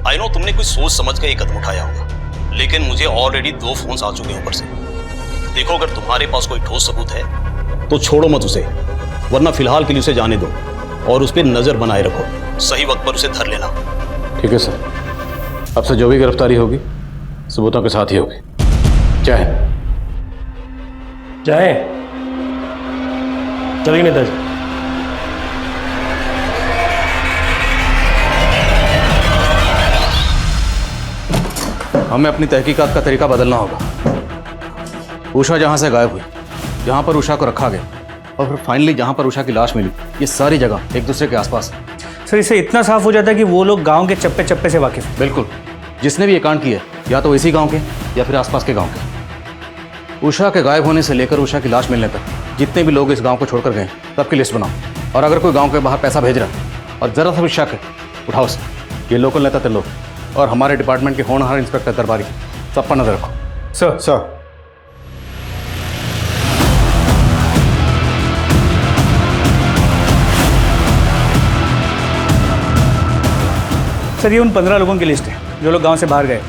आई नो तुमने कुछ सोच समझ कर ये कदम उठाया होगा, लेकिन मुझे ऑलरेडी 2 फोन्स आ चुके हैं ऊपर से। देखो, अगर तुम्हारे पास कोई ठोस सबूत है तो छोड़ो मत उसे, वरना फिलहाल के लिए उसे जाने दो और उस पर नजर बनाए रखो। सही वक्त पर उसे धर लेना। ठीक है सर, अब से जो भी गिरफ्तारी होगी सबूतों के साथ ही होगी। जय हिंद। जय। चलिए नेताजी। हमें अपनी तहकीकात का तरीका बदलना होगा। उषा जहां से गायब हुई, जहां पर उषा को रखा गया और फिर फाइनली जहां पर उषा की लाश मिली, ये सारी जगह एक दूसरे के आसपास है। सर, इससे इतना साफ हो जाता है कि वो लोग गांव के चप्पे चप्पे से वाकिफ हैं। बिल्कुल। जिसने भी ये कांड किया या तो इसी गांव के या फिर आसपास के गांव के। उषा के गायब होने से लेकर उषा की लाश मिलने तक जितने भी लोग इस गांव को छोड़कर गए सबकी लिस्ट बनाओ। और अगर कोई गांव के बाहर पैसा भेज रहा है और जरा सा भी शक है, उठाओ उसे। ये लोकल नेता त्रिलोक और हमारे डिपार्टमेंट के होनहार इंस्पेक्टर दरबारी, सब पर नजर रखो। सर। सर, ये उन 15 लोगों की लिस्ट है जो लोग गांव से बाहर गए।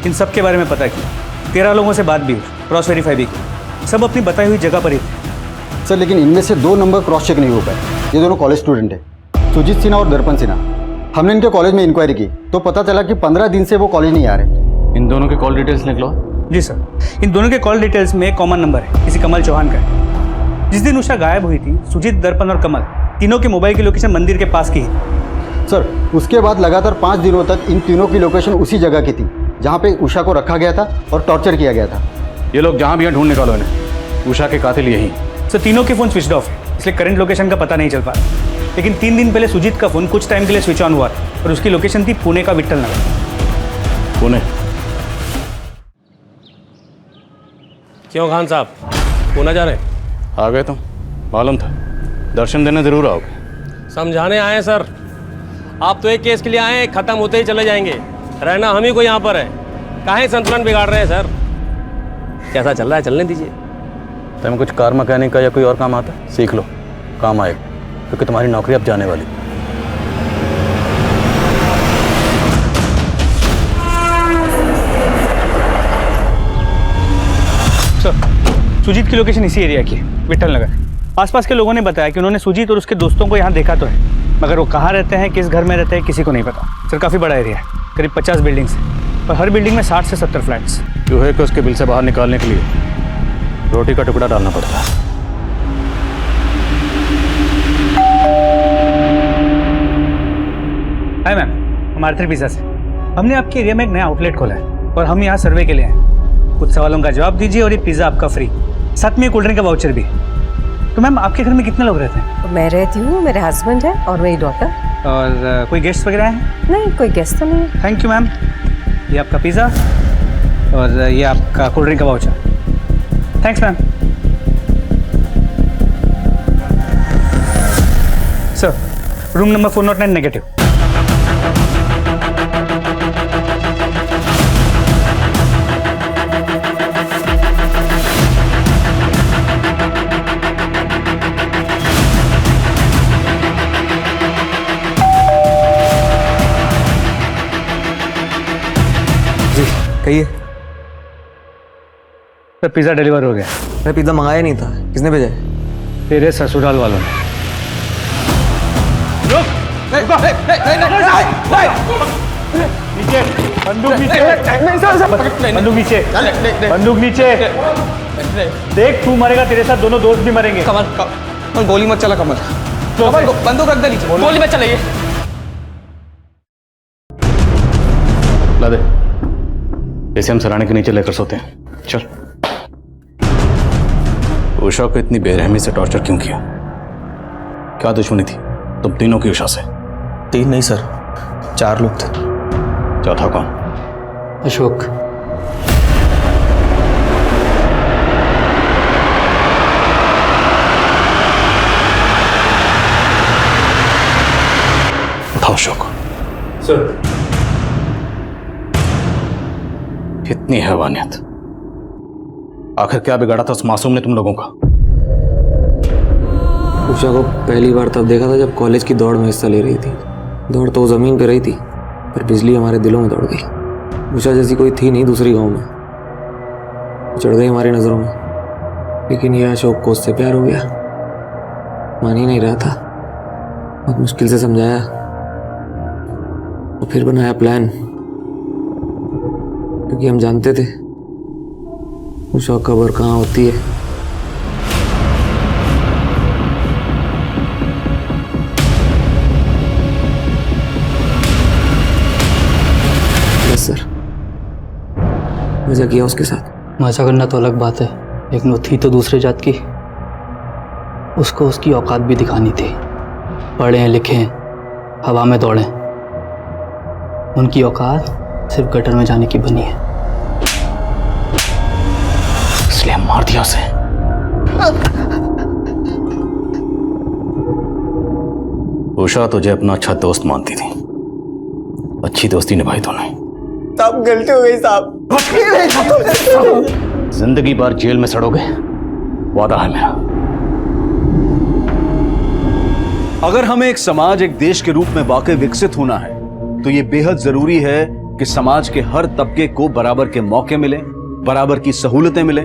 इन सब के बारे में पता किया, 13 लोगों से बात भी हुई, क्रॉस वेरीफाई भी की। सब अपनी बताई हुई जगह पर ही थे। सर, लेकिन इनमें से 2 नंबर क्रॉस चेक नहीं हो पाए। ये दोनों कॉलेज स्टूडेंट हैं, सुजीत सिन्हा और दर्पण सिन्हा। हमने इनके कॉलेज में इंक्वायरी की तो पता चला कि 15 दिन से वो कॉलेज नहीं आ रहे। इन दोनों के कॉल डिटेल्स निकलो। जी सर, इन दोनों के कॉल डिटेल्स में कॉमन नंबर है, किसी कमल चौहान का है। जिस दिन उषा गायब हुई थी, सुजीत, दर्पण और कमल तीनों के मोबाइल की लोकेशन मंदिर के पास की है। सर, उसके बाद लगातार 5 दिनों तक इन तीनों की लोकेशन उसी जगह की थी जहाँ पे उषा को रखा गया था और टॉर्चर किया गया था। ये लोग जहाँ भी हैं ढूंढ निकालो इन्हें। उषा के कातिल यही। सर, तीनों के फ़ोन स्विच ऑफ है, इसलिए करंट लोकेशन का पता नहीं चल पा रहा। लेकिन 3 दिन पहले सुजीत का फ़ोन कुछ टाइम के लिए स्विच ऑन हुआ था और उसकी लोकेशन थी पुणे का विट्ठल नगर। पुणे? क्यों खान साहब, पुणे जा रहे हैं? आ गए तुम, मालूम था। दर्शन देने जरूर आओगे। समझाने आए हैं सर। आप तो एक केस के लिए आए हैं, खत्म होते ही चले जाएंगे। रहना हम ही को यहाँ पर है। काहे संतुलन बिगाड़ रहे हैं सर? कैसा चल रहा है, चलने दीजिए। तुम्हें कुछ कार मैकेनिक का या कोई और काम आता है, सीख लो, काम आएगा, क्योंकि तुम्हारी नौकरी अब जाने वाली। सर, सुजीत की लोकेशन इसी एरिया की है, विट्ठल नगर। आसपास के लोगों ने बताया कि उन्होंने सुजीत और उसके दोस्तों को यहाँ देखा तो है, मगर वो कहाँ रहते हैं, किस घर में रहते हैं, किसी को नहीं पता। सर, काफ़ी बड़ा एरिया है, करीब 50 बिल्डिंग्स हैं और हर बिल्डिंग में 60 से 70 फ्लैट्स। चूहे को उसके बिल से बाहर निकालने के लिए रोटी का टुकड़ा डालना पड़ता है। हाय मैम, हम आर्थर पिज़्ज़ा से। हमने आपके एरिया में एक नया आउटलेट खोला है और हम यहाँ सर्वे के लिए हैं। कुछ सवालों का जवाब दीजिए और ये पिज़्ज़ा आपका फ्री, साथ में कोल्ड ड्रिंक का वाउचर भी। तो मैम, आपके घर में कितने लोग रहते हैं? मैं रहती हूँ, मेरे हस्बैंड है और मेरी डॉटर। और कोई गेस्ट वगैरह हैं? नहीं, कोई गेस्ट तो नहीं। Thank you ma'am. ये आपका पिज़्ज़ा और ये आपका कोल्ड ड्रिंक का voucher. Thanks ma'am. Sir, room number 409 negative. कहिए। तो पिज़्ज़ा डिलीवर हो गया। मैं पिज़्ज़ा मंगाया नहीं था, किसने भेजा है? तेरे ससुराल वालों ने। नीचे बंदूक नीचे, बंदूक नीचे, बंदूक नीचे। देख तू मरेगा, तेरे साथ दोनों दोस्त भी मरेंगे। कमल गोली मत चला कमल। बंदूक रख दे नीचे, गोली मत चलाइए। ला दे, इसे हम सराहने के नीचे लेकर सोते हैं। चल। उषा को इतनी बेरहमी से टॉर्चर क्यों किया? क्या दुश्मनी थी तुम तीनों की उषा से? 3 नहीं सर, 4 लोग थे। चौथा कौन? अशोक। उठाओ अशोक। सर। इतनी हैवानियत, आखिर क्या बिगाड़ा था उस मासूम ने तुम लोगों का? उषा को पहली बार तब देखा था जब कॉलेज की दौड़ में हिस्सा ले रही थी। दौड़ तो वो जमीन पे रही थी, पर बिजली हमारे दिलों में दौड़ गई। उषा जैसी कोई थी नहीं दूसरी गांव में, चढ़ गई हमारी नजरों में। लेकिन यह अशोक को उससे प्यार हो गया। मान ही नहीं रहा था, बहुत मुश्किल से समझाया और फिर बनाया प्लान, क्योंकि हम जानते थे उषा कब और कहाँ होती है। यस सर, मजा किया उसके साथ। मजा करना तो अलग बात है, लेकिन वो थी तो दूसरे जात की। उसको उसकी औकात भी दिखानी थी। पढ़े हैं लिखे हैं, हवा में दौड़े। उनकी औकात सिर्फ गटर में जाने की बनी है, इसलिए मार दिया उसे। उषा तुझे अपना अच्छा दोस्त मानती थी, अच्छी दोस्ती निभाई तूने। साहब गलती हो गई साहब। जिंदगी भर जेल में सड़ोगे, वादा है मेरा। अगर हमें एक समाज, एक देश के रूप में वाकई विकसित होना है, तो ये बेहद जरूरी है कि समाज के हर तबके को बराबर के मौके मिले, बराबर की सहूलतें मिले,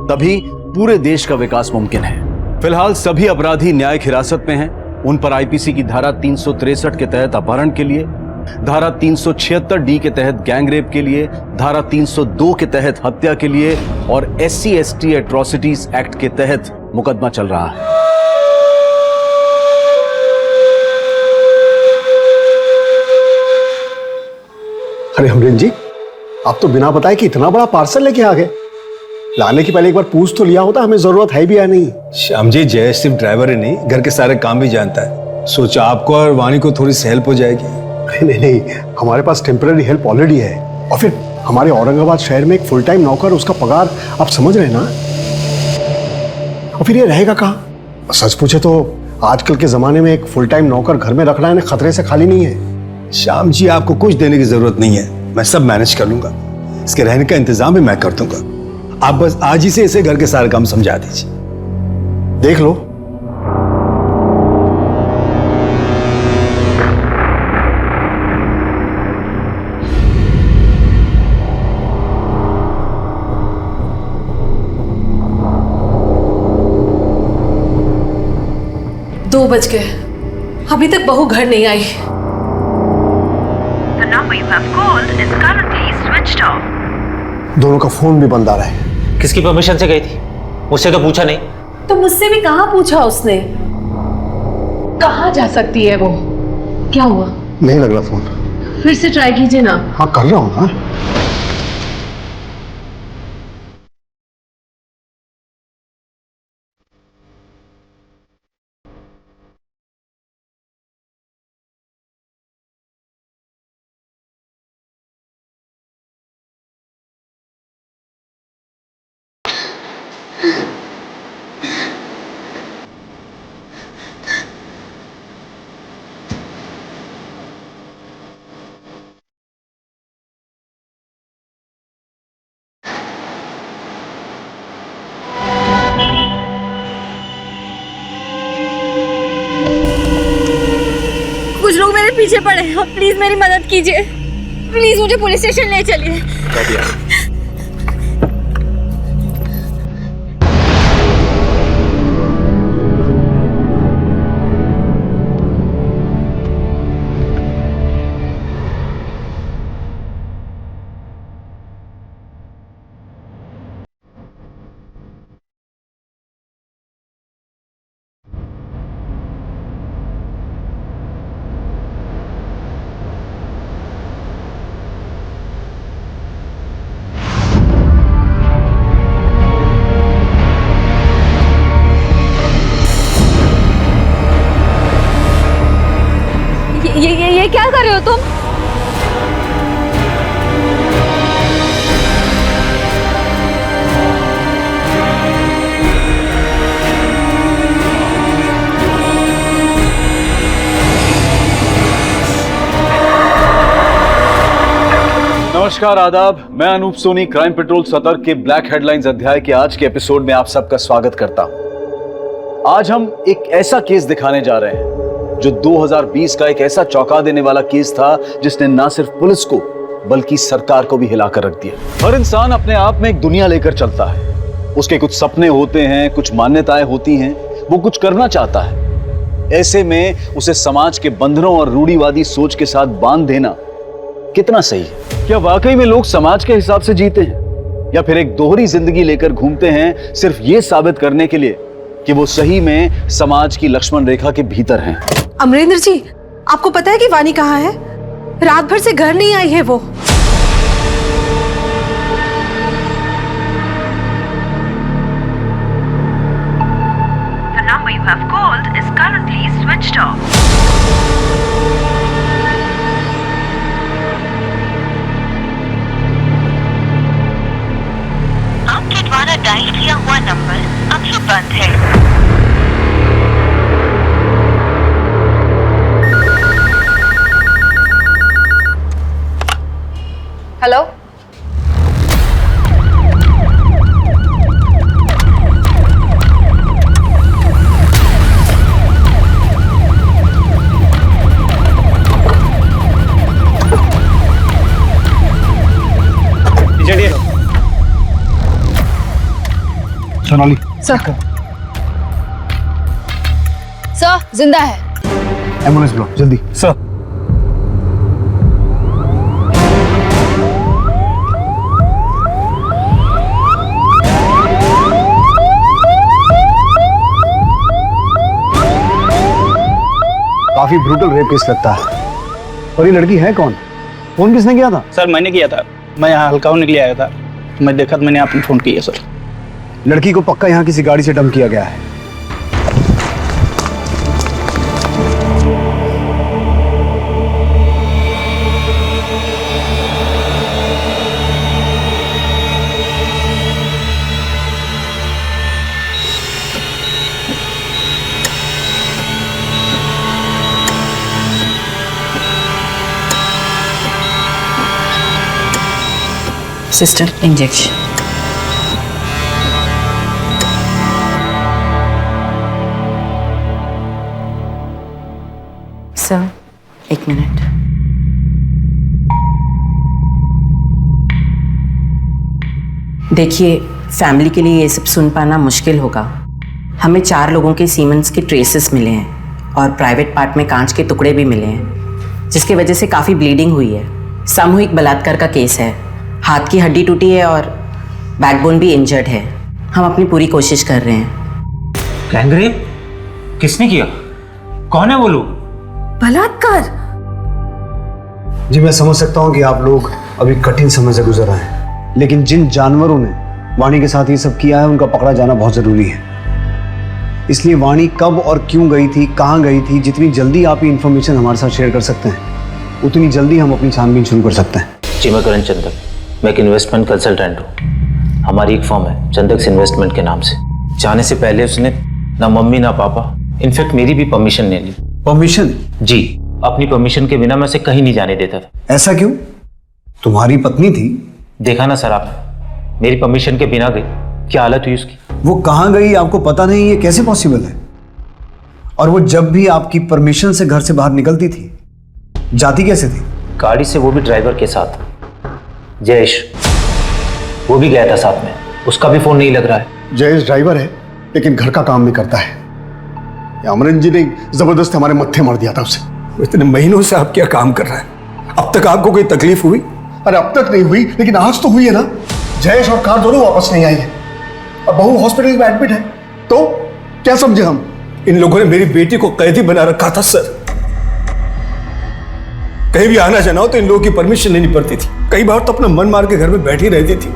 तभी पूरे देश का विकास मुमकिन है। फिलहाल सभी अपराधी न्यायिक हिरासत में हैं। उन पर आईपीसी की धारा 363 के तहत अपहरण के लिए, धारा 376 डी के तहत गैंगरेप के लिए, धारा 302 के तहत हत्या के लिए और SC/ST एट्रोसिटीज एक्ट के तहत मुकदमा चल रहा है। अरे अमरीन जी, आप तो बिना बताए कि इतना बड़ा पार्सल लेके आ गए। लाने की पहले एक बार पूछ तो लिया होता, हमें जरूरत है भी या नहीं। श्याम जी, जय सिर्फ ड्राइवर ही नहीं, घर के सारे काम भी जानता है। सोचा आपको और वाणी को थोड़ी सी हेल्प हो जाएगी। नहीं नहीं, हमारे पास टेम्पररी हेल्प ऑलरेडी है। और फिर हमारे औरंगाबाद शहर में एक फुल टाइम नौकर, उसका पगार आप समझ रहे हैं ना। और फिर ये रहेगा कहाँ? सच पूछे तो आजकल के जमाने में एक फुल टाइम नौकर घर में रखना है खतरे से खाली नहीं है। श्याम जी, आपको कुछ देने की जरूरत नहीं है, मैं सब मैनेज कर लूंगा। इसके रहने का इंतजाम भी मैं कर दूंगा। आप बस आज ही से इसे घर के सारे काम समझा दीजिए। देख लो। दो बज गए, अभी तक बहू घर नहीं आई। दोनों का फोन भी बंद आ रहा है। किसकी परमिशन से गई थी? मुझसे तो पूछा नहीं। तो मुझसे भी कहाँ पूछा उसने? कहाँ जा सकती है वो? क्या हुआ? नहीं लग रहा फोन। फिर से ट्राई कीजिए ना। हाँ कर रहा हूँ ना। कुछ लोग मेरे पीछे पड़े हैं, प्लीज मेरी मदद कीजिए। प्लीज मुझे पुलिस स्टेशन ले चलिए। ये क्या कर रहे हो तुम? नमस्कार, आदाब। मैं अनूप सोनी क्राइम पेट्रोल सतर्क के ब्लैक हेडलाइंस अध्याय के आज के एपिसोड में आप सबका स्वागत करता हूं। आज हम एक ऐसा केस दिखाने जा रहे हैं जो 2020 का एक ऐसा चौंका देने वाला केस था जिसने ना सिर्फ पुलिस को बल्कि सरकार को भी हिलाकर रख दिया। हर इंसान अपने आप में एक दुनिया लेकर चलता है। उसके कुछ सपने होते हैं, कुछ मान्यताएं होती हैं, वो कुछ करना चाहता है। ऐसे में उसे समाज के बंधनों और रूढ़िवादी सोच के साथ बांध देना कितना सही है? क्या वाकई में लोग समाज के हिसाब से जीते हैं या फिर एक दोहरी जिंदगी लेकर घूमते हैं सिर्फ ये साबित करने के लिए कि वो सही में समाज की लक्ष्मण रेखा के भीतर हैं? अमरेंद्र जी, आपको पता है कि वानी कहाँ है? रात भर से घर नहीं आई है वो। The number you have called is currently switched off. आपके द्वारा डायल किया हुआ नंबर अभी बंद है। हेलो, सोनाली सर जिंदा है। एम्बुलेंस बुलाओ जल्दी। सर, काफी ब्रूटल रेप केस लगता है। और ये लड़की है कौन? फोन किसने किया था? सर मैंने किया था। मैं यहाँ हल्का होने के लिए आया था। मैं देखा तो मैंने आपने फोन किया सर। लड़की को पक्का यहाँ किसी गाड़ी से डंप किया गया है। Sister, injection. सर, एक मिनट। देखिए, फैमिली के लिए ये सब सुन पाना मुश्किल होगा। हमें 4 लोगों के सीमेंस के ट्रेसेस मिले हैं और प्राइवेट पार्ट में कांच के टुकड़े भी मिले हैं, जिसकी वजह से काफ़ी ब्लीडिंग हुई है। सामूहिक बलात्कार का केस है। हाथ की हड्डी टूटी है और बैकबोन भी इंजर्ड है। हम अपनी पूरी कोशिश कर रहे हैं। गैंगरेप? किसने किया? कौन है वो लोग? बलात्कार? जी मैं समझ सकता हूँ कि आप लोग अभी कठिन समय से गुजर रहे हैं, लेकिन जिन जानवरों ने वाणी के साथ ये सब किया है उनका पकड़ा जाना बहुत जरूरी है। इसलिए वाणी कब और क्यों गई थी, कहाँ गई थी, जितनी जल्दी आप ये इन्फॉर्मेशन हमारे साथ शेयर कर सकते हैं उतनी जल्दी हम अपनी छानबीन शुरू कर सकते हैं। जी मैं करण चंदक, मैं एक इन्वेस्टमेंट कंसल्टेंट हूँ। हमारी एक फर्म है चंदक्स इन्वेस्टमेंट के नाम से। जाने से पहले उसने ना मम्मी ना पापा, इनफैक्ट मेरी भी परमिशन नहीं ली। परमिशन? जी, अपनी परमिशन के बिना मैं उसे कहीं नहीं जाने देता था। ऐसा क्यों? तुम्हारी पत्नी थी। देखा ना सर आपने, मेरी परमिशन के बिना गई, क्या हालत हुई उसकी। वो कहाँ गई आपको पता नहीं, ये कैसे पॉसिबल है? और वो जब भी आपकी परमिशन से घर से बाहर निकलती थी जाती कैसे थी? गाड़ी से, वो भी ड्राइवर के साथ। जयेश वो भी गया था साथ में, उसका भी फोन नहीं लग रहा है। जयेश ड्राइवर है लेकिन घर का काम नहीं करता है। अमरन जी ने जबरदस्त हमारे मत्थे मार दिया था उसे। इतने महीनों से आप क्या काम कर रहा है? अब तक आपको कोई तकलीफ हुई? अरे अब तक नहीं हुई, लेकिन आज तो हुई है ना। जयेश और कार दोनों वापस नहीं आई है। अब बहू हॉस्पिटल में एडमिट है, तो क्या समझे हम? इन लोगों ने मेरी बेटी को कैदी बना रखा था सर। कहीं भी आना जाना हो तो इन लोगों की परमिशन लेनी पड़ती थी। कई बार तो अपना मन मार के घर में बैठी रहती थी,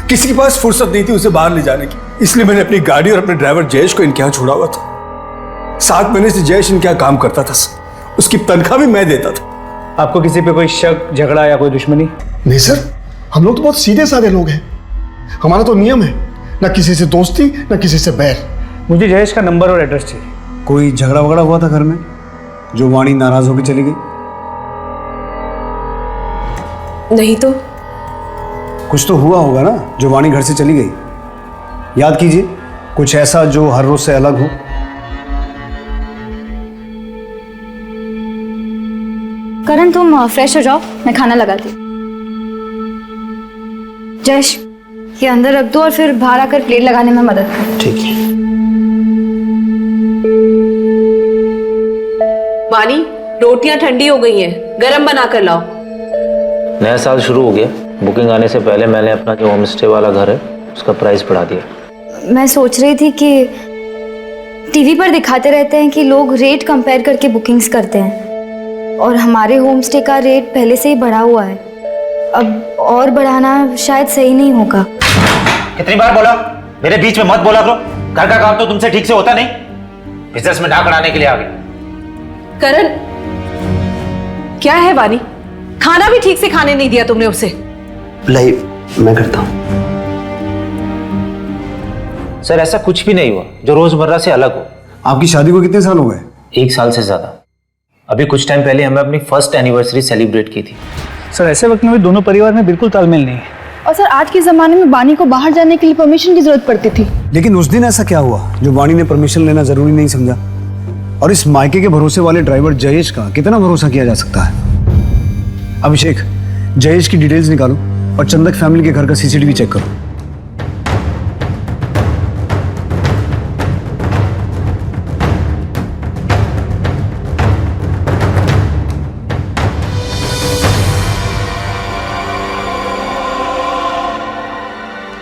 किसी के पास फुर्सत नहीं थी उसे बाहर ले जाने की। इसलिए मैंने अपनी गाड़ी और अपने ड्राइवर जयेश को इनके यहाँ छोड़ा हुआ था। 7 महीने से जयेश इनके यहाँ काम करता था सर, उसकी तनख्वाह भी मैं देता था। आपको किसी पे कोई शक, झगड़ा या कोई दुश्मनी? नहीं सर, हम लोग तो बहुत सीधे साधे लोग हैं। हमारा तो नियम है, ना किसी से दोस्ती ना किसी से बैर। मुझे जयेश का नंबर और एड्रेस चाहिए। कोई झगड़ा वगड़ा हुआ था घर में जो वाणी नाराज होकर चली गई? नहीं तो कुछ तो हुआ होगा ना जो वाणी घर से चली गई। याद कीजिए कुछ ऐसा जो हर रोज से अलग हो। करण तुम फ्रेश हो जाओ, मैं खाना लगाती हूँ। जयेश ये अंदर रख दो और फिर बाहर आकर प्लेट लगाने में मदद करो। ठीक है। वानी, रोटियां ठंडी हो गई हैं, गरम बना कर लाओ। नया साल शुरू हो गया, बुकिंग आने से पहले मैंने अपना जो होम स्टे वाला घर है उसका प्राइस बढ़ा दिया। मैं सोच रही थी कि टीवी पर दिखाते रहते हैं कि लोग रेट कंपेयर करके बुकिंग्स करते हैं, और हमारे होम स्टे का रेट पहले से ही बढ़ा हुआ है। अब और बढ़ाना शायद सही नहीं होगा। कितनी बार बोला, मेरे बीच में मत बोला करो। घर का काम तो तुमसे ठीक से होता नहीं, बिजनेस में नाक अड़ाने के लिए आ गए। करण क्या है वानी, खाना भी ठीक से खाने नहीं दिया तुमने उसे। मैं करता हूँ। सर ऐसा कुछ भी नहीं हुआ जो रोजमर्रा से अलग हो। आपकी शादी को कितने साल हो गए? 1 साल से ज्यादा। अभी कुछ टाइम पहले हमें अपनी फर्स्ट एनिवर्सरी सेलिब्रेट की थी। सर ऐसे वक्त में भी दोनों परिवार में बिल्कुल तालमेल नहीं है। और सर आज के ज़माने में वानी को बाहर जाने के लिए परमिशन की ज़रूरत पड़ती थी। लेकिन उस दिन ऐसा क्या हुआ जो वाणी ने परमिशन लेना जरूरी नहीं समझा? और इस मायके के भरोसे वाले ड्राइवर जयेश का कितना भरोसा किया जा सकता है? अभिषेक, जयेश की डिटेल्स निकालो और चंदक फैमिली के घर का सीसीटीवी चेक करो।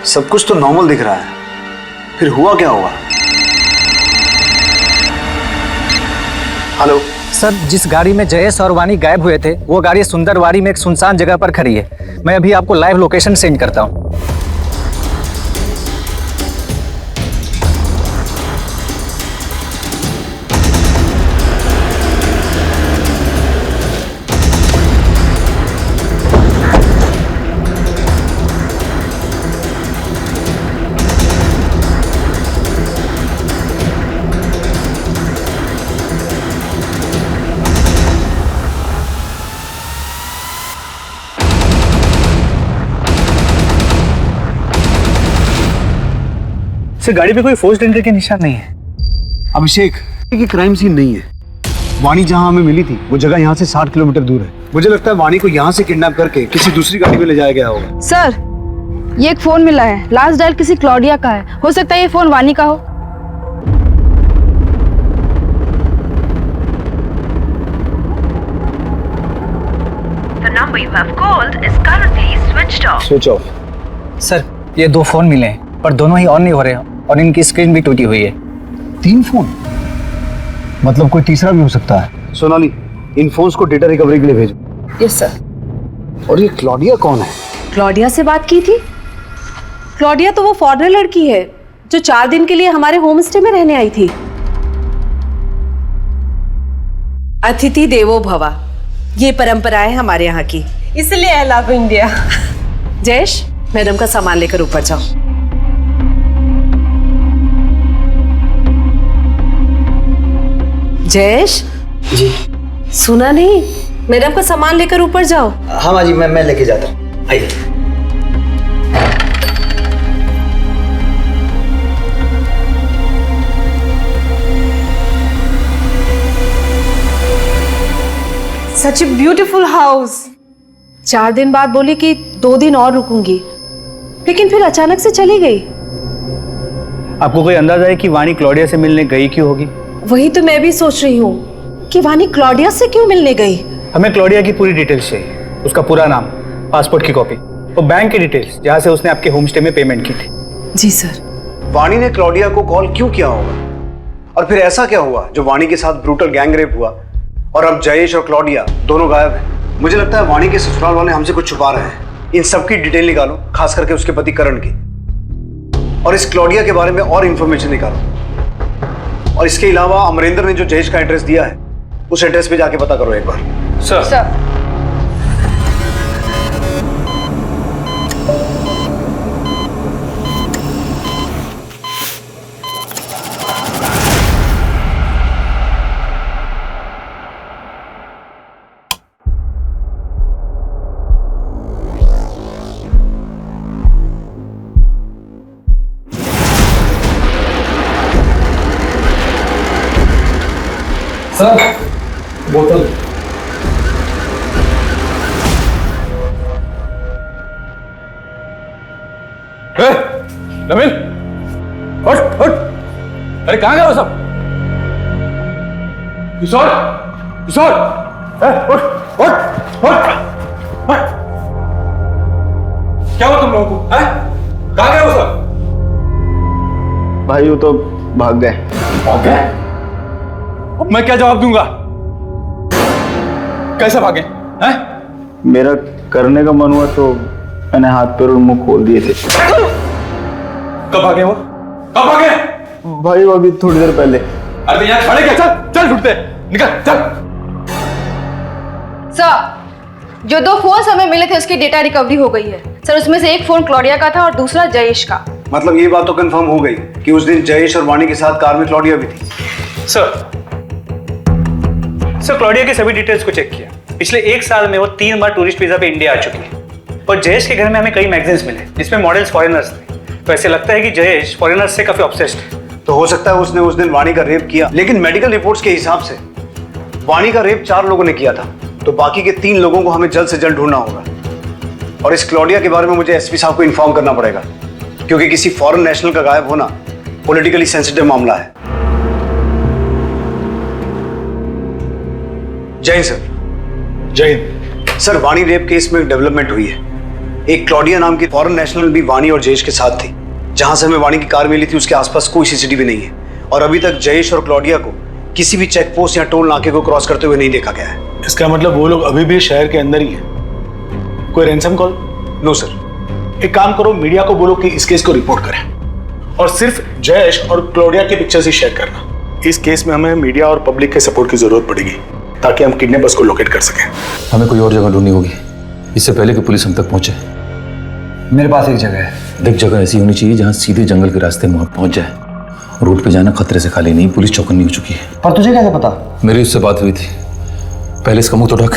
सब कुछ तो नॉर्मल दिख रहा है, फिर हुआ क्या होगा? हेलो सर, जिस गाड़ी में जयेश और वानी गायब हुए थे वो गाड़ी सुंदरवाड़ी में एक सुनसान जगह पर खड़ी है। मैं अभी आपको लाइव लोकेशन सेंड करता हूँ। सर गाड़ी पे कोई फोर्स्ड एंट्री के निशान नहीं है। अभिषेक, ये क्राइम सीन नहीं है। वाणी जहां हमें मिली थी वो जगह यहाँ से 60 किलोमीटर दूर है। मुझे लगता है वाणी को यहाँ से किडनैप करके किसी दूसरी गाड़ी में ले जाया गया होगा। सर ये एक फ़ोन मिला है, लास्ट डायल किसी क्लॉडिया का है। हो सकता है ये फ़ोन वानी का हो। The number you have called is currently switched off. Switch off. Sir ये 2 फोन मिले हैं पर दोनों ही ऑन नहीं हो रहे हैं और इनकी स्क्रीन भी टूटी हुई है। 3 फोन? मतलब कोई तीसरा भी हो सकता है। सोनाली, इन फोन्स को डेटा रिकवरी के लिए भेजो। Yes sir. और ये क्लॉडिया कौन है? क्लॉडिया से बात की थी? क्लॉडिया तो वो फॉरेनर लड़की है जो 4 दिन के लिए हमारे होम स्टे में रहने आई थी। अतिथि देवो भवा, ये परंपरा है हमारे यहाँ की, इसलिए I love India. Jayesh, madam का सामान लेकर ऊपर जाओ। जयेश जी। सुना नहीं, मैडम का सामान लेकर ऊपर जाओ। हाँ माँ जी, मैं लेके जाता हूँ। आइए। सच ए ब्यूटीफुल हाउस। 4 दिन बाद बोली कि 2 दिन और रुकूंगी, लेकिन फिर अचानक से चली गई। आपको कोई अंदाजा है कि वाणी क्लॉडिया से मिलने गई क्यों होगी? वही तो मैं भी सोच रही हूँ कि वाणी क्लॉडिया से क्यों मिलने गई। हमें क्लॉडिया की पूरी डिटेल्स चाहिए, उसका पूरा नाम, पासपोर्ट की कॉपी और बैंक की डिटेल्स जहाँ से उसने आपके होम स्टे में पेमेंट की थी। जी सर। वाणी ने क्लॉडिया को कॉल क्यों किया होगा, और फिर ऐसा क्या हुआ जो वाणी के साथ ब्रूटल गैंग रेप हुआ और अब जयेश और क्लॉडिया दोनों गायब हैं? मुझे लगता है वाणी के ससुराल वाले हमसे कुछ छुपा रहे हैं। इन सब की डिटेल निकालो, खास करके उसके पति करण की, और इस क्लॉडिया के बारे में और इंफॉर्मेशन निकालो। और इसके अलावा अमरेंद्र ने जो जयेश का एड्रेस दिया है उस एड्रेस पे जाके पता करो एक बार। सर। सर बोतल। नवीन, उठ उठ। अरे कहाँ गए वो सब? किशोर, किशोर, उठ उठ उठ। क्या हुआ तुम लोगों को? कहाँ गए वो सब? भाई वो तो भाग गए। भाग गए? अब मैं क्या जवाब दूंगा? कैसे भागे? हैं? मेरा करने का मन हुआ तो मैंने हाथ पैर और मुंह खोल दिए थे। कब भागे वो? कब भागे? भाई वो अभी थोड़ी देर पहले। अरे यार खड़े क्या? चल चल, छुटते निकल चल। सर, जो 2 फोन हमें मिले थे उसकी डेटा रिकवरी हो गई है सर। उसमें से एक फोन क्लॉडिया का था और दूसरा जयेश का। मतलब ये बात तो कंफर्म हो गई कि उस दिन जयेश और वाणी के साथ कार में क्लॉडिया भी थी। सर क्लॉडिया के सभी डिटेल्स को चेक किया। पिछले 1 साल में वो 3 बार टूरिस्ट वीजा पे इंडिया आ चुकी है। और जयेश के घर में हमें कई मैगजीन्स मिले जिसमें मॉडल्स फॉरेनर्स थे। तो ऐसे लगता है कि जयेश फॉरेनर्स से काफी ऑब्सेस्ड है। तो हो सकता है उसने उस दिन वाणी का रेप किया, लेकिन मेडिकल रिपोर्ट्स के हिसाब से वाणी का रेप 4 लोगों ने किया था, तो बाकी के 3 लोगों को हमें जल्द से जल्द ढूंढना होगा। और इस क्लॉडिया के बारे में मुझे एसपी साहब को इन्फॉर्म करना पड़ेगा, क्योंकि किसी फॉरेन नेशनल का गायब होना पॉलिटिकली सेंसिटिव मामला है। जय हिंद सर। जय हिंद सर, वाणी रेप केस में डेवलपमेंट हुई है। एक क्लॉडिया नाम की फॉरेन नेशनल भी वाणी और जयेश के साथ थी। जहां से हमें वाणी की कार मिली थी उसके आसपास कोई सीसीटीवी नहीं है, और अभी तक जयेश और क्लॉडिया को किसी भी चेक पोस्ट या टोल नाके को क्रॉस करते हुए नहीं देखा गया है। इसका मतलब वो लोग अभी भी शहर के अंदर ही है। कोई रैंसम कॉल? No sir. एक काम करो, मीडिया को बोलो कि इस केस को रिपोर्ट करें और सिर्फ जयेश और क्लॉडिया की पिक्चर्स ही शेयर करना। इस केस में हमें मीडिया और पब्लिक के सपोर्ट की जरूरत पड़ेगी ताकि हम किडनैपर्स को लोकेट कर सकें। हमें कोई और जगह ढूंढनी होगी इससे पहले कि पुलिस हम तक पहुंचे। मेरे पास एक जगह है। देख, जगह ऐसी होनी चाहिए जहां सीधे जंगल के रास्ते में पहुंच जाए। रोड पे जाना खतरे से खाली नहीं। पुलिस चौकन्नी हो चुकी है। पर तुझे कैसे पता? मेरी उससे बात हुई थी। पहले इसका मुंह तो ढक।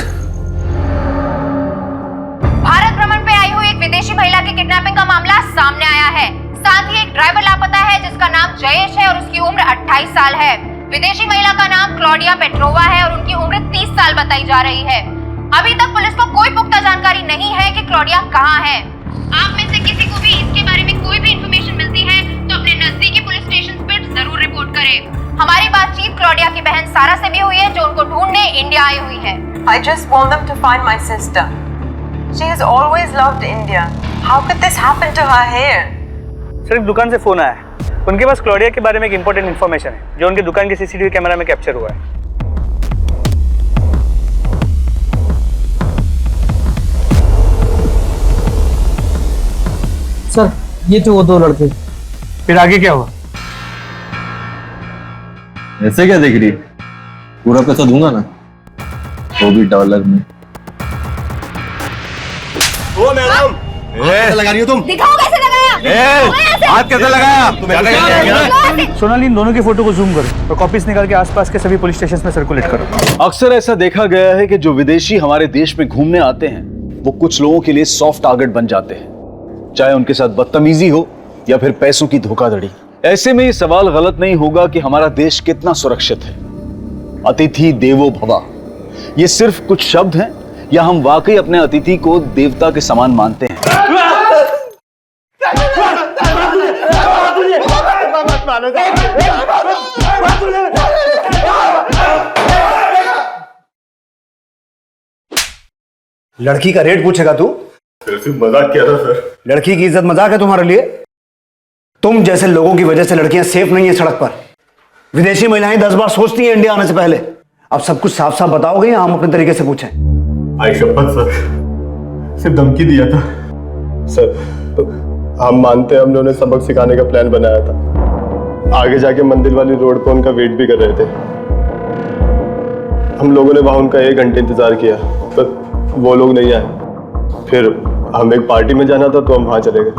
भारत भ्रमण पे आई हुई एक विदेशी महिला की किडनैपिंग का मामला सामने आया है। साथ ही एक ड्राइवर लापता है जिसका नाम जयेश है और उसकी उम्र 28 साल है। विदेशी महिला का नाम क्लॉडिया पेट्रोवा है और उनकी उम्र 30 साल बताई जा रही है। अभी तक पुलिस को कोई पुख्ता जानकारी नहीं है कि क्लॉडिया कहाँ है। आप में से किसी को भी इसके बारे में कोई भी इंफॉर्मेशन मिलती है तो अपने नजदीकी पुलिस स्टेशन पर जरूर रिपोर्ट करें। हमारी बातचीत क्लॉडिया की बहन सारा से भी हुई है जो उनको ढूंढने इंडिया आई हुई है। I just want them to find my sister. She has always loved India. How could this happen to her here? Sir एक दुकान से फोन आया है। उनके पास क्लॉडिया के बारे में एक इंपॉर्टेंट इन्फॉर्मेशन है जो उनकी दुकान के सीसीटीवी कैमरा में कैप्चर हुआ है। सर ये थे वो 2 लड़के। फिर आगे क्या हुआ? ऐसे क्या देख रही है? पूरा पैसा दूंगा ना, वो भी डॉलर में। ओ मैडम, कैसे लगा रही हो तुम? दिखाओ कैसे लगाया। हाथ कैसे लगाया? सोनाली, इन दोनों की फोटो को जूम करो और कॉपीज निकाल के आसपास के सभी पुलिस स्टेशन में सर्कुलेट करो। अक्सर ऐसा देखा गया है कि जो विदेशी हमारे देश में घूमने आते हैं वो कुछ लोगों के लिए सॉफ्ट टारगेट बन जाते हैं, चाहे उनके साथ बदतमीजी हो या फिर पैसों की धोखाधड़ी। ऐसे में ये सवाल गलत नहीं होगा कि हमारा देश कितना सुरक्षित है। अतिथि देवो भव, ये सिर्फ कुछ शब्द हैं या हम वाकई अपने अतिथि को देवता के समान मानते हैं? लड़की का रेट पूछेगा तू? सिर्फ मजाक किया था सर। लड़की की इज्जत मजाक है तुम्हारे लिए? तुम जैसे लोगों की वजह से लड़कियां सेफ नहीं है सड़क पर। विदेशी महिलाएं 10 बार सोचती हैं इंडिया आने से पहले। अब सब कुछ साफ साफ बताओगे या हम अपने तरीके से पूछें? आई शपथ सर, सिर्फ धमकी दिया था सर। तो हम मानते हैं, हमने उन्हें सबक सिखाने का प्लान बनाया था। आगे जाके मंदिर वाली रोड पर उनका वेट भी कर रहे थे। हम लोगों ने वहां उनका 1 घंटे इंतजार किया पर वो लोग नहीं आए। फिर हम एक पार्टी में जाना था तो हम वहां चले गए।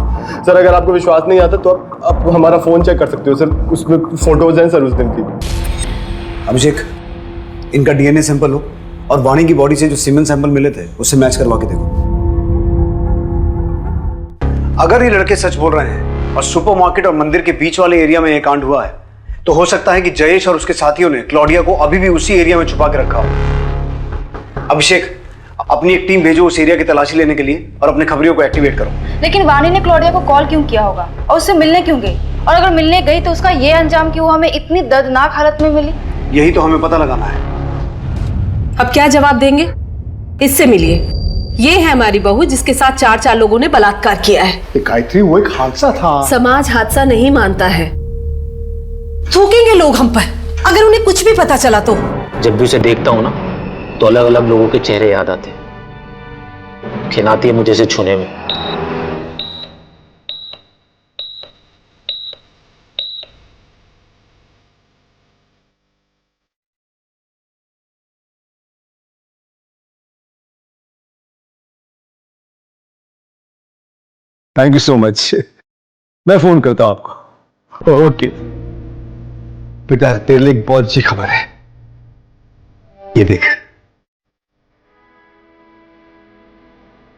सर अगर आपको विश्वास नहीं आता तो आप हमारा फोन चेक कर सकते हो सर, उसमें फोटोज हैं सर उस दिन की। अभिषेक, इनका डीएनए सैंपल लो और वाणी की बॉडी से जो सीमेंट सैंपल मिले थे उससे मैच करवा के देखो। अगर ये लड़के सच बोल रहे हैं और सुपरमार्केट और मंदिर के बीच वाले एरिया में ये कांड हुआ है तो हो सकता है कि जयेश और उसके साथियों ने क्लॉडिया को अभी भी उसी एरिया में छुपा के रखा हो। अभिषेक, अपनी एक टीम भेजो उस एरिया की तलाशी लेने के लिए और अपने खबरियों को एक्टिवेट करो। लेकिन वाणी ने क्लॉडिया को कॉल क्यों किया होगा और उससे मिलने क्यों गई? और अगर मिलने गई तो उसका ये अंजाम कि वो हमें इतनी दर्दनाक हालत में मिली? यही तो हमें पता लगाना है। अब क्या जवाब देंगे? इससे मिलिए। ये है हमारी बहू जिसके साथ 4 लोगों ने बलात्कार किया है। गायत्री, वो एक हादसा था। समाज हादसा नहीं मानता है। थूकेंगे लोग हम पर अगर उन्हें कुछ भी पता चला तो। जब भी उसे देखता हूं ना तो अलग अलग लोगों के चेहरे याद आते हैं। खिनाती है मुझे इसे छूने में। Thank you so much. मैं फोन करता हूं आपको। ओके बेटा, तेरे लिए एक बहुत अच्छी खबर है। ये देख,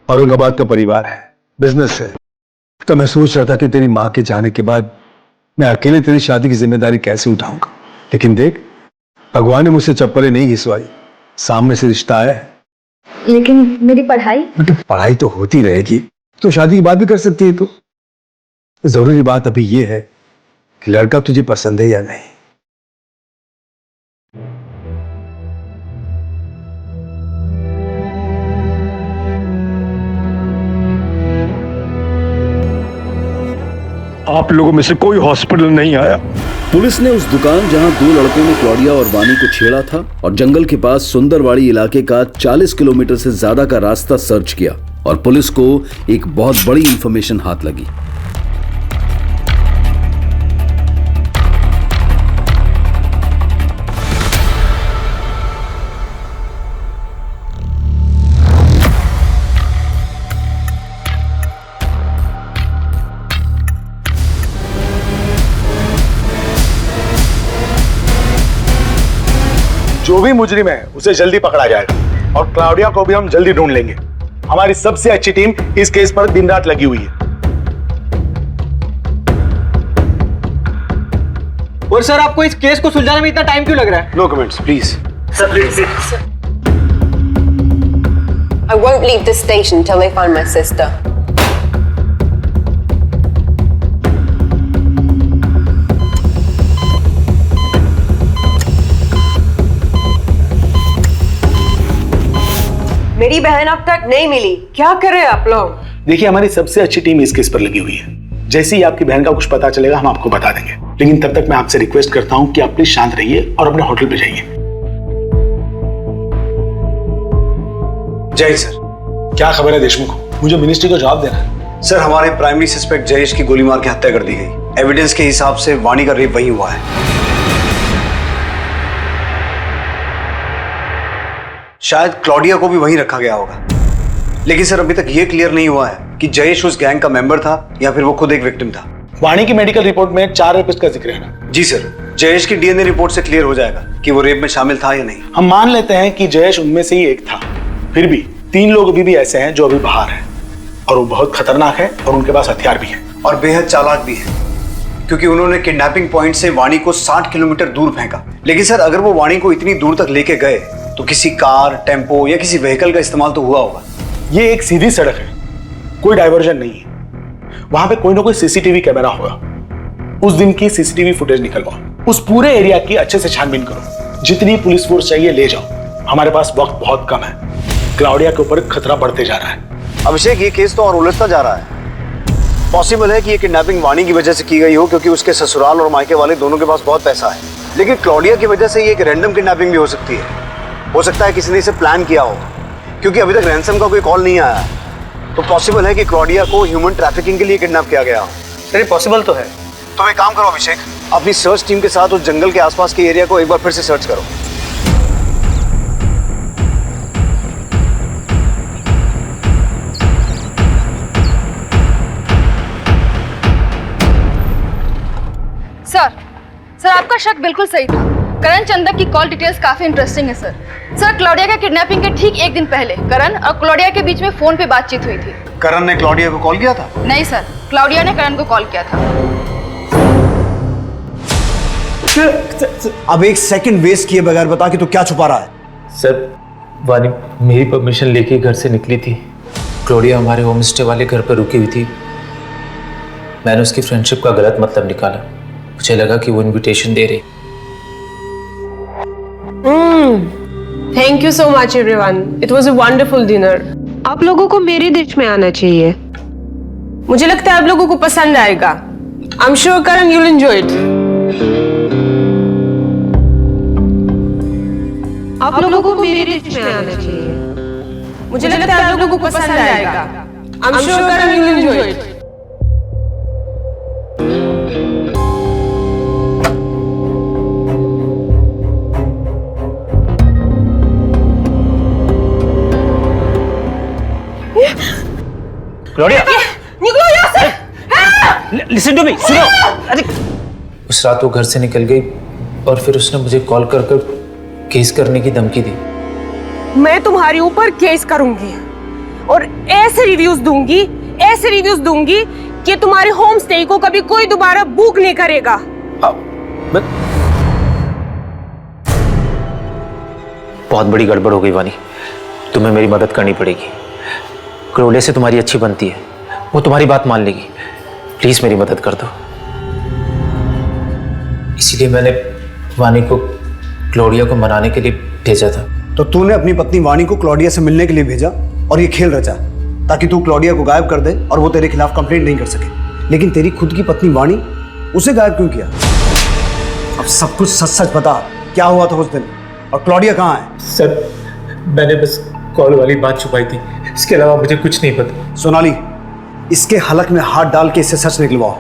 औरंगाबाद का परिवार है, बिजनेस है। तो मैं सोच रहा था कि तेरी मां के जाने के बाद मैं अकेले तेरी शादी की जिम्मेदारी कैसे उठाऊंगा, लेकिन देख, भगवान ने मुझसे चप्पलें नहीं घिसवाई, सामने से रिश्ता आया है। लेकिन मेरी पढ़ाई? पढ़ाई तो होती रहेगी, तो शादी की बात भी कर सकती है। तो जरूरी बात अभी यह है कि लड़का तुझे पसंद है या नहीं। आप लोगों में से कोई हॉस्पिटल नहीं आया। पुलिस ने उस दुकान जहां 2 लड़कों ने क्लॉडिया और वानी को छेड़ा था और जंगल के पास सुंदरवाड़ी इलाके का 40 किलोमीटर से ज्यादा का रास्ता सर्च किया और पुलिस को एक बहुत बड़ी इंफॉर्मेशन हाथ लगी। जो भी मुजरिम है उसे जल्दी पकड़ा जाएगा और क्लाउडिया को भी हम जल्दी ढूंढ लेंगे। हमारी सबसे अच्छी टीम इस केस पर दिन रात लगी हुई है। और सर, आपको इस केस को सुलझाने में इतना टाइम क्यों लग रहा है? No comments please. Sir, please. I won't leave this station till they find my sister. मेरी बहन अब तक नहीं मिली, क्या करें आप लोग? देखिए, हमारी सबसे अच्छी टीम इस केस पर लगी हुई है। जैसे ही आपकी बहन का कुछ पता चलेगा हम आपको बता देंगे, लेकिन तब तक मैं आपसे रिक्वेस्ट करता हूं कि आप प्लीज शांत रहिए और अपने होटल पे जाइए। जय सर। क्या खबर है देशमुख? मुझे मिनिस्ट्री को जवाब देना है। सर, हमारे प्राइमरी सस्पेक्ट जयेश की गोली मार के हत्या कर दी गई। एविडेंस के हिसाब से वाणी का रेप वहीं हुआ है। शायद क्लॉडिया को भी वहीं रखा गया होगा, लेकिन सर अभी तक यह क्लियर नहीं हुआ है कि जयेश उस गैंग का मेंबर था या फिर वो खुद एक विक्टिम था। वाणी की मेडिकल रिपोर्ट में 4 रेपिस्ट का जिक्र है ना? जी सर, जयेश की डीएनए रिपोर्ट से क्लियर हो जाएगा कि वो रेप में शामिल था या नहीं। हम मान लेते हैं कि जयेश उनमें से ही एक था। फिर भी 3 लोग अभी भी ऐसे हैं जो अभी बाहर हैं और वो बहुत खतरनाक है और उनके पास हथियार भी है और बेहद चालाक भी है, क्योंकि उन्होंने किडनैपिंग पॉइंट से वाणी को 60 किलोमीटर दूर फेंका। लेकिन सर, अगर वो वाणी को इतनी दूर तक लेके गए तो किसी कार, टेम्पो या किसी व्हीकल का इस्तेमाल तो हुआ होगा। ये एक सीधी सड़क है, कोई डाइवर्जन नहीं है। वहां पे कोई ना कोई सीसीटीवी कैमरा होगा। उस दिन की सीसीटीवी फुटेज निकलवाओ, उस पूरे एरिया की अच्छे से छानबीन करो, जितनी पुलिस फोर्स चाहिए ले जाओ। हमारे पास वक्त बहुत कम है, क्लाउडिया के ऊपर खतरा बढ़ते जा रहा है। अभिषेक, ये केस तो और उलझता जा रहा है। पॉसिबल है कि ये किडनैपिंग वाणी की वजह से की गई हो, क्योंकि उसके ससुराल और मायके वाले दोनों के पास बहुत पैसा है। लेकिन क्लॉडिया की वजह से ये एक रैंडम किडनैपिंग भी हो सकती है। हो सकता है किसी ने इसे प्लान किया हो, क्योंकि अभी तक रैंसम का कोई कॉल नहीं आया है। तो पॉसिबल है कि क्लॉडिया को ह्यूमन ट्रैफिकिंग के लिए किडनैप किया गया हो। चलिए, पॉसिबल तो है। तो एक काम करो अभिषेक, अपनी सर्च टीम के साथ उस जंगल के आसपास के एरिया को एक बार फिर से सर्च करो। सर, आपका शक बिल्कुल सही था। करण चंदक की कॉल डिटेल्स काफी इंटरेस्टिंग है सर। क्लॉडिया के किडनैपिंग के ठीक एक दिन पहले करण और क्लॉडिया के बीच में फोन पे बातचीत हुई थी। करण ने क्लॉडिया को कॉल किया था? नहीं सर, क्लॉडिया ने करण को कॉल किया था। अब एक सेकंड वेस्ट किए बगैर बता कि तू क्या छुपा रहा है। सर, वानी मेरी परमिशन लेके घर से निकली थी। क्लोडिया हमारे होम स्टे वाले घर पर रुकी हुई थी। मैंने उसकी फ्रेंडशिप का गलत मतलब निकाला। मुझे लगा कि वो इनविटेशन दे रही। Thank you so much everyone, it was a wonderful dinner. आप लोगों को मेरे डिश में आना चाहिए, मुझे लगता है आप लोगों को पसंद आएगा। I am sure Karan you will enjoy it. आप लोगों को मेरे डिश में आना चाहिए, मुझे लगता है आप लोगों को पसंद आएगा। I am sure Karan you will enjoy it. Claudia, निकलो यहाँ से। लिसन टू मी, सुनो। अरे उस रात वो घर से निकल गई और फिर उसने मुझे कॉल कर केस करने की धमकी दी। मैं तुम्हारे ऊपर केस करूंगी और ऐसे रिव्यूज दूंगी कि तुम्हारे होम स्टे को कभी कोई दोबारा बुक नहीं करेगा। बहुत बड़ी गड़बड़ हो गई वानी, तुम्हें मेरी मदद करनी पड़ेगी। क्लोडिया से तुम्हारी अच्छी बनती है, वो तुम्हारी बात मान लेगी। प्लीज मेरी मदद कर दो। इसीलिए मैंने वानी को क्लोडिया को मनाने के लिए भेजा था। तो तूने अपनी पत्नी वाणी को क्लॉडिया से मिलने के लिए भेजा और ये खेल रचा ताकि तू क्लॉडिया को गायब कर दे और वो तेरे खिलाफ कंप्लेंट नहीं कर सके। लेकिन तेरी खुद की पत्नी वाणी, उसे गायब क्यों किया? अब सब कुछ सच सच बता, क्या हुआ था उस दिन और क्लॉडिया कहाँ है? सर, मैंने बस कॉल वाली बात छुपाई थी, इसके अलावा मुझे कुछ नहीं पता। सोनाली, इसके हलक में हाथ डाल के इससे सच निकलवाओ।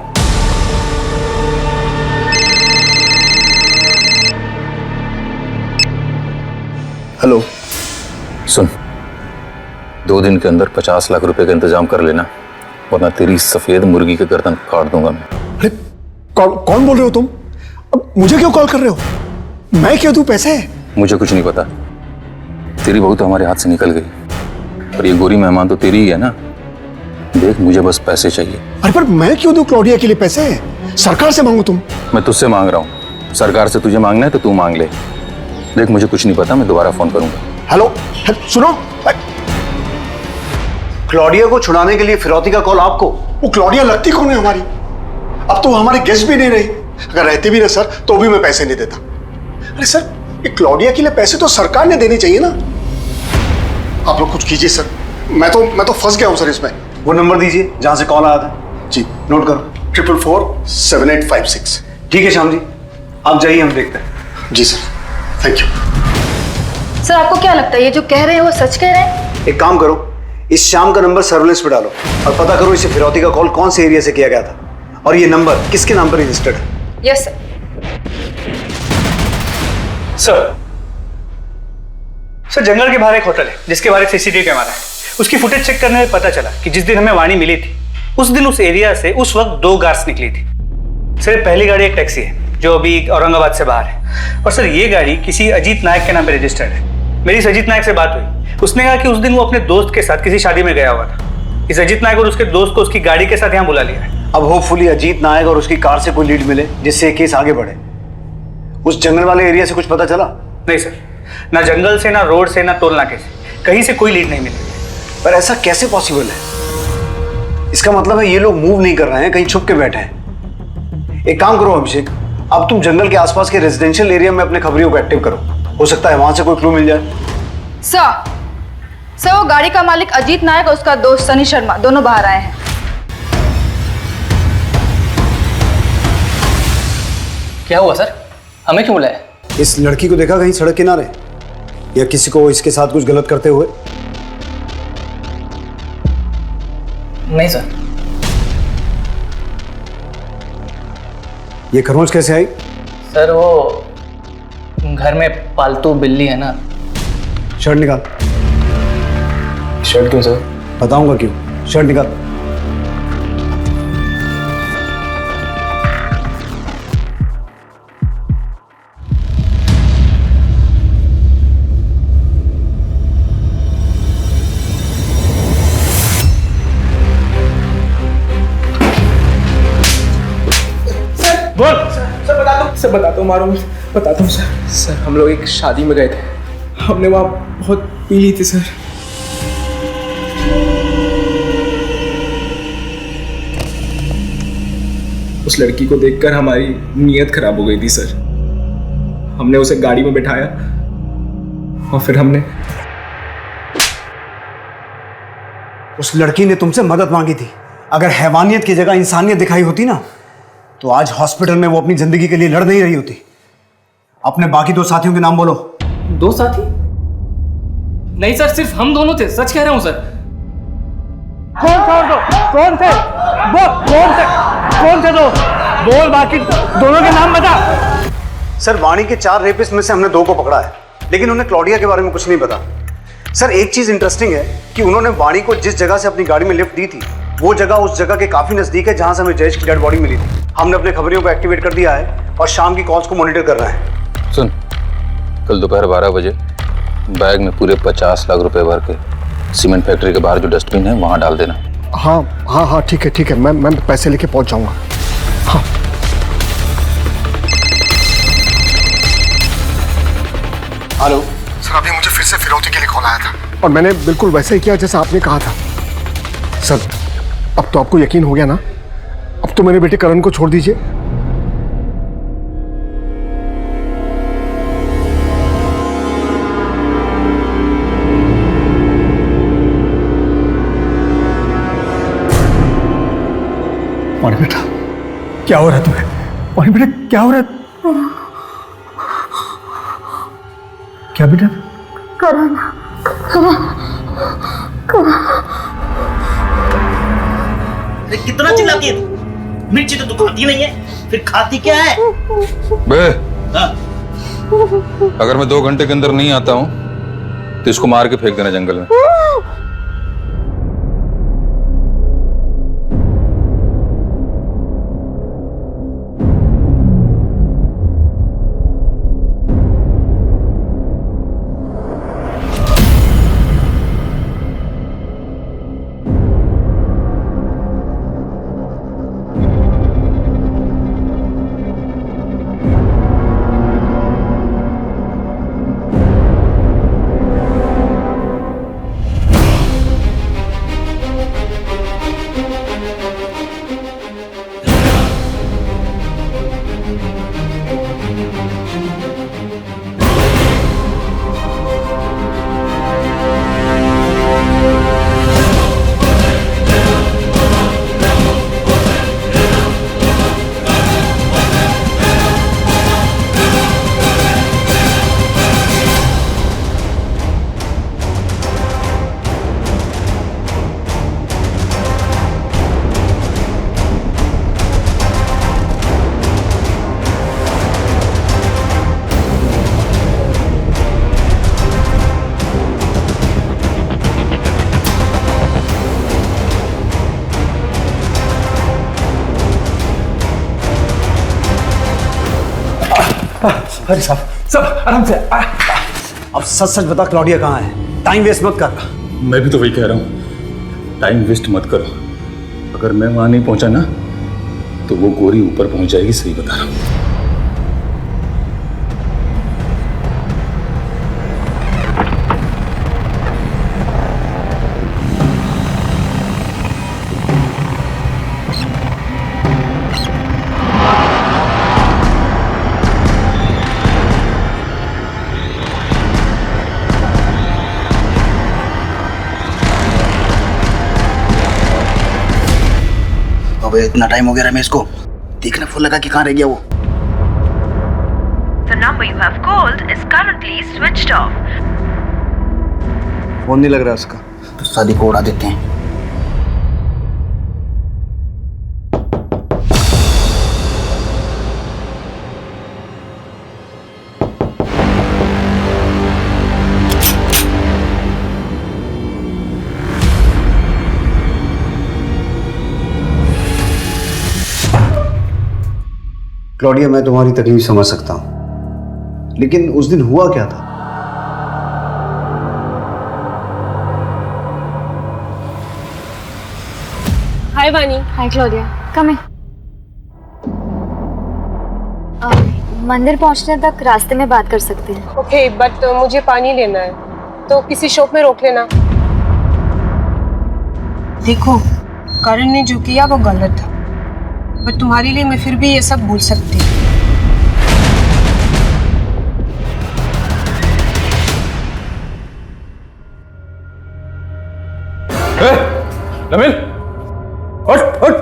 हेलो, सुन, 2 दिन के अंदर 50 लाख रुपए का इंतजाम कर लेना, वरना तेरी सफेद मुर्गी के गर्दन काट दूंगा मैं। अरे कौन बोल रहे हो तुम? अब मुझे क्यों कॉल कर रहे हो? मैं क्यों दूं पैसे? मुझे कुछ नहीं पता। तेरी बहू तो हमारे हाथ से निकल गई और ये गोरी मेहमान तो तेरी ही है ना। देख, मुझे बस पैसे चाहिए। अरे पर मैं क्यों दूं क्लॉडिया के लिए पैसे? सरकार से मांगू तुम? मैं तुझसे मांग रहा हूँ। सरकार से तुझे मांगना है तो तू मांग ले। देख, मुझे कुछ नहीं पता, मैं दोबारा फोन करूंगा। हेलो, सुनो। क्लॉडिया को छुड़ाने के लिए फिरौती का कॉल आपको? वो क्लॉडिया लगती कौन है हमारी? अब तो हमारे गेस्ट भी नहीं रही। अगर रहती भी ना सर, तो भी मैं पैसे नहीं देता। अरे सर, ये क्लॉडिया के लिए पैसे तो सरकार ने देने चाहिए ना। आप लोग कुछ कीजिए सर, मैं तो फंस गया हूं सर इसमें। वो नंबर दीजिए जहां से कॉल आया था। जी, नोट करो। 444-7856। ठीक है श्याम जी, आप जाइए, हम देखते हैं। जी सर, थैंक यू। सर, आपको क्या लगता है ये जो कह रहे हैं वो सच कह रहे हैं? एक काम करो, इस शाम का नंबर सर्विलेंस पे डालो और पता करो इसे फिरौती का कॉल कौन से एरिया से किया गया था और ये नंबर किसके नाम पर रजिस्टर्ड है। Yes sir. सर, जंगल के बाहर एक होटल है जिसके बाहर एक सीसीटीवी कैमरा है। उसकी फुटेज चेक करने में पता चला कि जिस दिन हमें वाणी मिली थी उस दिन उस एरिया से उस वक्त 2 कार्स निकली थी। सर, पहली गाड़ी एक टैक्सी है जो अभी औरंगाबाद से बाहर है और सर ये गाड़ी किसी अजीत नायक के नाम पे रजिस्टर्ड है। मेरी इस अजीत नायक से बात हुई, उसने कहा कि उस दिन वो अपने दोस्त के साथ किसी शादी में गया हुआ था। इस अजीत नायक और उसके दोस्त को उसकी गाड़ी के साथ यहाँ बुला लिया है। अब होपफुली अजीत नायक और उसकी कार से कोई लीड मिले जिससे केस आगे बढ़े। उस जंगल वाले एरिया से कुछ पता चला? नहीं सर, ना जंगल से, ना रोड से, ना टोल नाके से, कहीं से कोई लीड नहीं मिली। पर ऐसा कैसे पॉसिबल है? इसका मतलब है ये लोग मूव नहीं कर रहे हैं, कहीं छुप के बैठे हैं। एक काम करो अभिषेक, अब तुम जंगल के आसपास के रेजिडेंशियल एरिया में अपने खबरियों को एक्टिव करो, हो सकता है वहां से कोई क्लू मिल जाए। सर वो गाड़ी का मालिक अजीत नायक और उसका दोस्त सनी शर्मा दोनों बाहर आए हैं। क्या हुआ सर? हमें क्यों बुलाया? इस लड़की को देखा कहीं सड़क किनारे, या किसी को इसके साथ कुछ गलत करते हुए? नहीं सर। ये खरोंच कैसे आई? सर वो घर में पालतू बिल्ली है ना। शर्ट निकाल। शर्ट क्यों सर? बताऊंगा क्यों। शर्ट निकाल। बोल। सर बताता हूँ, मारो बताता हूँ सर। सर हम लोग एक शादी में गए थे, हमने वहाँ बहुत पी ली थी सर। उस लड़की को देखकर हमारी नीयत खराब हो गई थी सर। हमने उसे गाड़ी में बिठाया और फिर हमने उस लड़की ने तुमसे मदद मांगी थी। अगर हैवानियत की जगह इंसानियत दिखाई होती ना, तो आज हॉस्पिटल में वो अपनी जिंदगी के लिए लड़ नहीं रही होती। अपने बाकी दो साथियों के नाम बोलो। दो साथी? नहीं सर, सिर्फ हम दोनों थे, सच कह रहा हूं सर। कौन थे? कौन थे दो? बोल, बाकी दोनों के नाम बता। सर वाणी के 4 रेपिस्ट में से हमने 2 को पकड़ा है, लेकिन उन्हें क्लॉडिया के बारे में कुछ नहीं पता। सर एक चीज इंटरेस्टिंग है कि उन्होंने वाणी को जिस जगह से अपनी गाड़ी में लिफ्ट दी थी, वो जगह उस जगह के काफी नजदीक है जहां से हमें जयेश की डेड बॉडी मिली थी। हमने अपने खबरियों को एक्टिवेट कर दिया है और शाम की कॉल्स को मॉनिटर कर रहे हैं। सुन, कल दोपहर 12 बजे बैग में पूरे 50 लाख रुपए भर के सीमेंट फैक्ट्री के बाहर जो डस्टबिन है वहां डाल देना। हाँ ठीक है, मैं पैसे लेके पहुंच जाऊंगा। हाँ। हेलो सर, अभी मुझे फिर से फिरौती के लिए कॉल आया था और मैंने बिल्कुल वैसे ही किया जैसा आपने कहा था। सर अब तो आपको यकीन हो गया ना? अब तो मेरे बेटे करण को छोड़ दीजिए। वाणी बेटा, क्या हो रहा है तुम्हें? वाणी बेटा क्या हो रहा है? क्या बेटा? करण। कितना चिल्लाती है तू? मिर्ची तो तू खाती नहीं है, फिर खाती क्या है? बे, अगर मैं 2 घंटे के अंदर नहीं आता हूं तो इसको मार के फेंक देना जंगल में। अरे सब आराम से। अब सच सच बता, क्लॉडिया कहाँ है? टाइम वेस्ट मत कर। मैं भी तो वही कह रहा हूँ, टाइम वेस्ट मत करो। अगर मैं वहां नहीं पहुंचा ना तो वो गोरी ऊपर पहुंच जाएगी, सही बता रहा हूँ। अबे इतना टाइम हो गया रमेश को, देखने फोन लगा कि कहाँ रह गया वो। The number you have called is currently switched off. Phone नहीं लग रहा उसका। तो शादी को उड़ा देते हैं। क्लॉडिया, मैं तुम्हारी तकलीफ समझ सकता हूं, लेकिन उस दिन हुआ क्या था? हाय वानी। हाय क्लोडिया, कम इन। मंदिर पहुंचने तक रास्ते में बात कर सकते हैं। ओके, बट मुझे पानी लेना है, तो किसी शॉप में रोक लेना। देखो, करण ने जो किया वो गलत था, पर तुम्हारे लिए मैं फिर भी ये सब भूल सकती हूँ। नमिल, उठ उठ,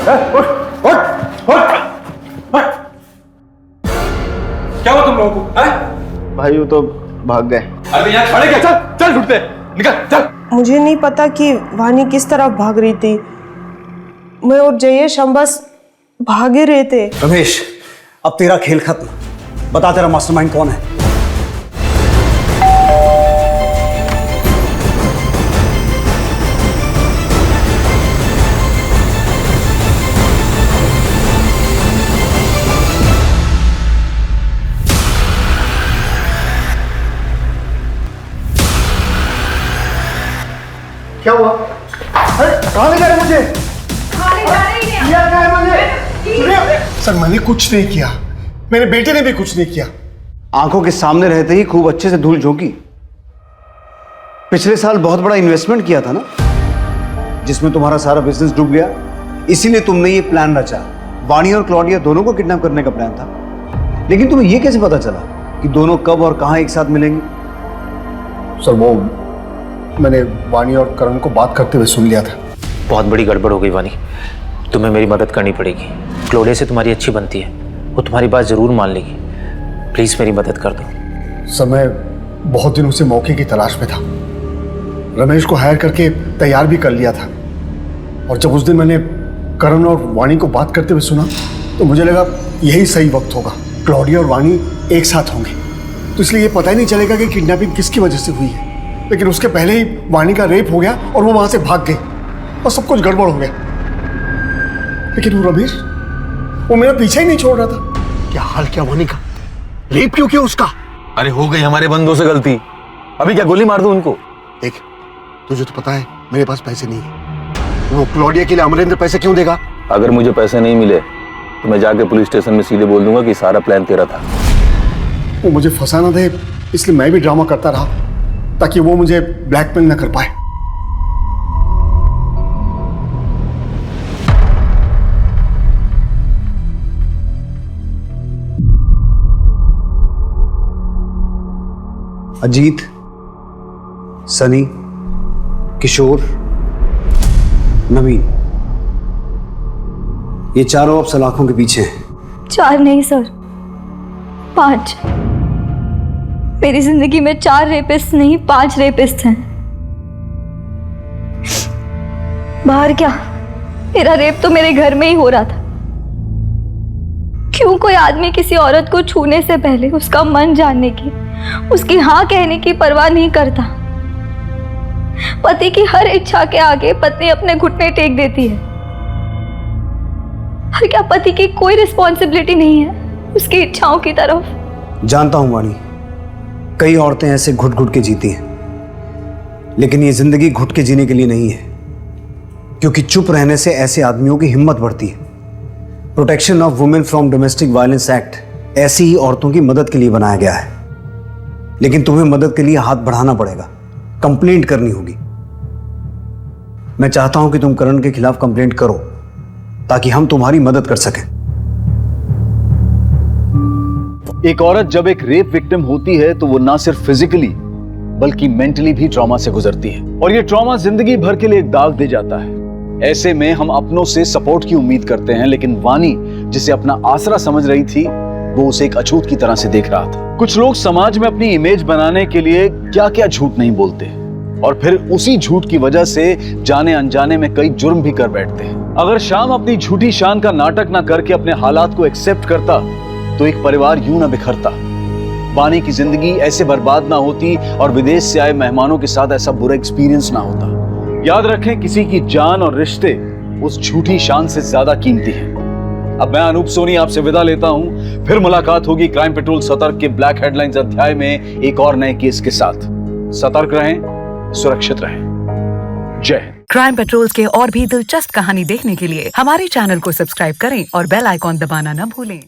उठ उठ उठ। क्या हुआ तुम लोगों को? भाई वो तो भाग गए। अरे यहाँ खड़े क्या? चल चल, ढूंढते निकल चल। मुझे नहीं पता कि वानी किस तरफ भाग रही थी। मैं और जयेश हम बस भागे रहे थे। रमेश, अब तेरा खेल खत्म। बता तेरा मास्टरमाइंड कौन है? क्या हुआ? अरे कहाँ ले जा रहे मुझे? किया क्या है मैंने? सर मैंने कुछ नहीं किया, मेरे बेटे ने भी कुछ नहीं किया। आंखों के सामने रहते ही खूब अच्छे से धूल झोंकी। पिछले साल बहुत बड़ा इन्वेस्टमेंट किया था ना, जिसमें तुम्हारा सारा बिजनेस डूब गया। इसीलिए तुमने ये प्लान रचा। वाणी और क्लॉडिया दोनों को किडनैप करने का प्लान था। लेकिन तुम्हें ये कैसे पता चला कि दोनों कब और कहां एक साथ मिलेंगे? सर वो मैंने वाणी और करण को बात करते हुए सुन लिया था। बहुत बड़ी गड़बड़ हो गई वानी, तुम्हें मेरी मदद करनी पड़ेगी। क्लोडिया से तुम्हारी अच्छी बनती है, वो तुम्हारी बात जरूर मान लेगी। प्लीज मेरी मदद कर दो। सर मैं बहुत दिनों से मौके की तलाश में था। रमेश को हायर करके तैयार भी कर लिया था, और जब उस दिन मैंने करण और वाणी को बात करते हुए सुना तो मुझे लगा यही सही वक्त होगा। क्लॉडिया और वाणी एक साथ होंगे, तो इसलिए ये पता ही नहीं चलेगा कि किडनैपिंग किसकी वजह से हुई है। लेकिन उसके पहले ही वाणी का रेप हो गया और वो वहां से भाग गई और सब कुछ गड़बड़ हो गया। लेकिन वो रमेश, वो मेरा पीछा ही नहीं छोड़ रहा था। क्या हाल क्या वाणी का? रेप क्यों किया उसका? अरे हो गई हमारे बंदों से गलती, अभी क्या गोली मार दूं उनको? देख, तुझे तो पता है मेरे पास पैसे नहीं है। वो क्लॉडिया के लिए अमरेंद्र पैसे क्यों देगा? अगर मुझे पैसे नहीं मिले तो मैं जाके पुलिस स्टेशन में सीधे बोल दूंगा कि सारा प्लान तेरा था। वो मुझे फंसाना दे, इसलिए मैं भी ड्रामा करता रहा ताकि वो मुझे ब्लैकमेल न कर पाए। अजीत, सनी, किशोर, नवीन, ये चारों अब सलाखों के पीछे हैं। 4 नहीं सर, 5। मेरी जिंदगी में 4 रेपिस्ट नहीं 5 रेपिस्ट हैं। बाहर क्या, मेरा रेप तो मेरे घर में ही हो रहा था। क्यों कोई आदमी किसी औरत को छूने से पहले उसका मन जानने की, उसकी हाँ कहने की परवाह नहीं करता? पति की हर इच्छा के आगे पत्नी अपने घुटने टेक देती है। और क्या पति की कोई रिस्पॉन्सिबिलिटी नहीं है उसकी इच्छाओं की तरफ? जानता हूं वाणी, कई औरतें ऐसे घुट घुट के जीती हैं, लेकिन ये जिंदगी घुट के जीने के लिए नहीं है, क्योंकि चुप रहने से ऐसे आदमियों की हिम्मत बढ़ती है। Protection of women from domestic violence act ऐसी ही औरतों की मदद के लिए बनाया गया है। लेकिन तुम्हें मदद के लिए हाथ बढ़ाना पड़ेगा, कंप्लेंट करनी होगी। मैं चाहता हूं कि तुम करण के खिलाफ कंप्लेंट करो ताकि हम तुम्हारी मदद कर सकें। एक औरत जब एक रेप विक्टिम होती है तो वो ना सिर्फ फिजिकली बल्कि मेंटली भी ट्रॉमा से गुजरती है, और ये ट्रॉमा जिंदगी भर के लिए एक दाग दे जाता है। ऐसे में हम अपनों से सपोर्ट की उम्मीद करते हैं, लेकिन वानी जिसे अपना आसरा समझ रही थी वो उसे एक अछूत की तरह से देख रहा था। कुछ लोग समाज में अपनी इमेज बनाने के लिए क्या क्या झूठ नहीं बोलते और फिर उसी झूठ की वजह से जाने अनजाने में कई जुर्म भी कर बैठते हैं। अगर श्याम अपनी झूठी शान का नाटक ना करके अपने हालात को एक्सेप्ट करता तो एक परिवार यूं ना बिखरता, वानी की जिंदगी ऐसे बर्बाद ना होती और विदेश से आए मेहमानों के साथ ऐसा बुरा एक्सपीरियंस ना होता। याद रखें, किसी की जान और रिश्ते उस झूठी शान से ज्यादा कीमती है। अब मैं अनूप सोनी आपसे विदा लेता हूं, फिर मुलाकात होगी क्राइम पेट्रोल सतर्क के ब्लैक हेडलाइंस अध्याय में एक और नए केस के साथ। सतर्क रहें, सुरक्षित रहें। जय हिंद। क्राइम पेट्रोल के और भी दिलचस्प कहानी देखने के लिए हमारे चैनल को सब्सक्राइब करें और बेल आइकॉन दबाना न भूलें।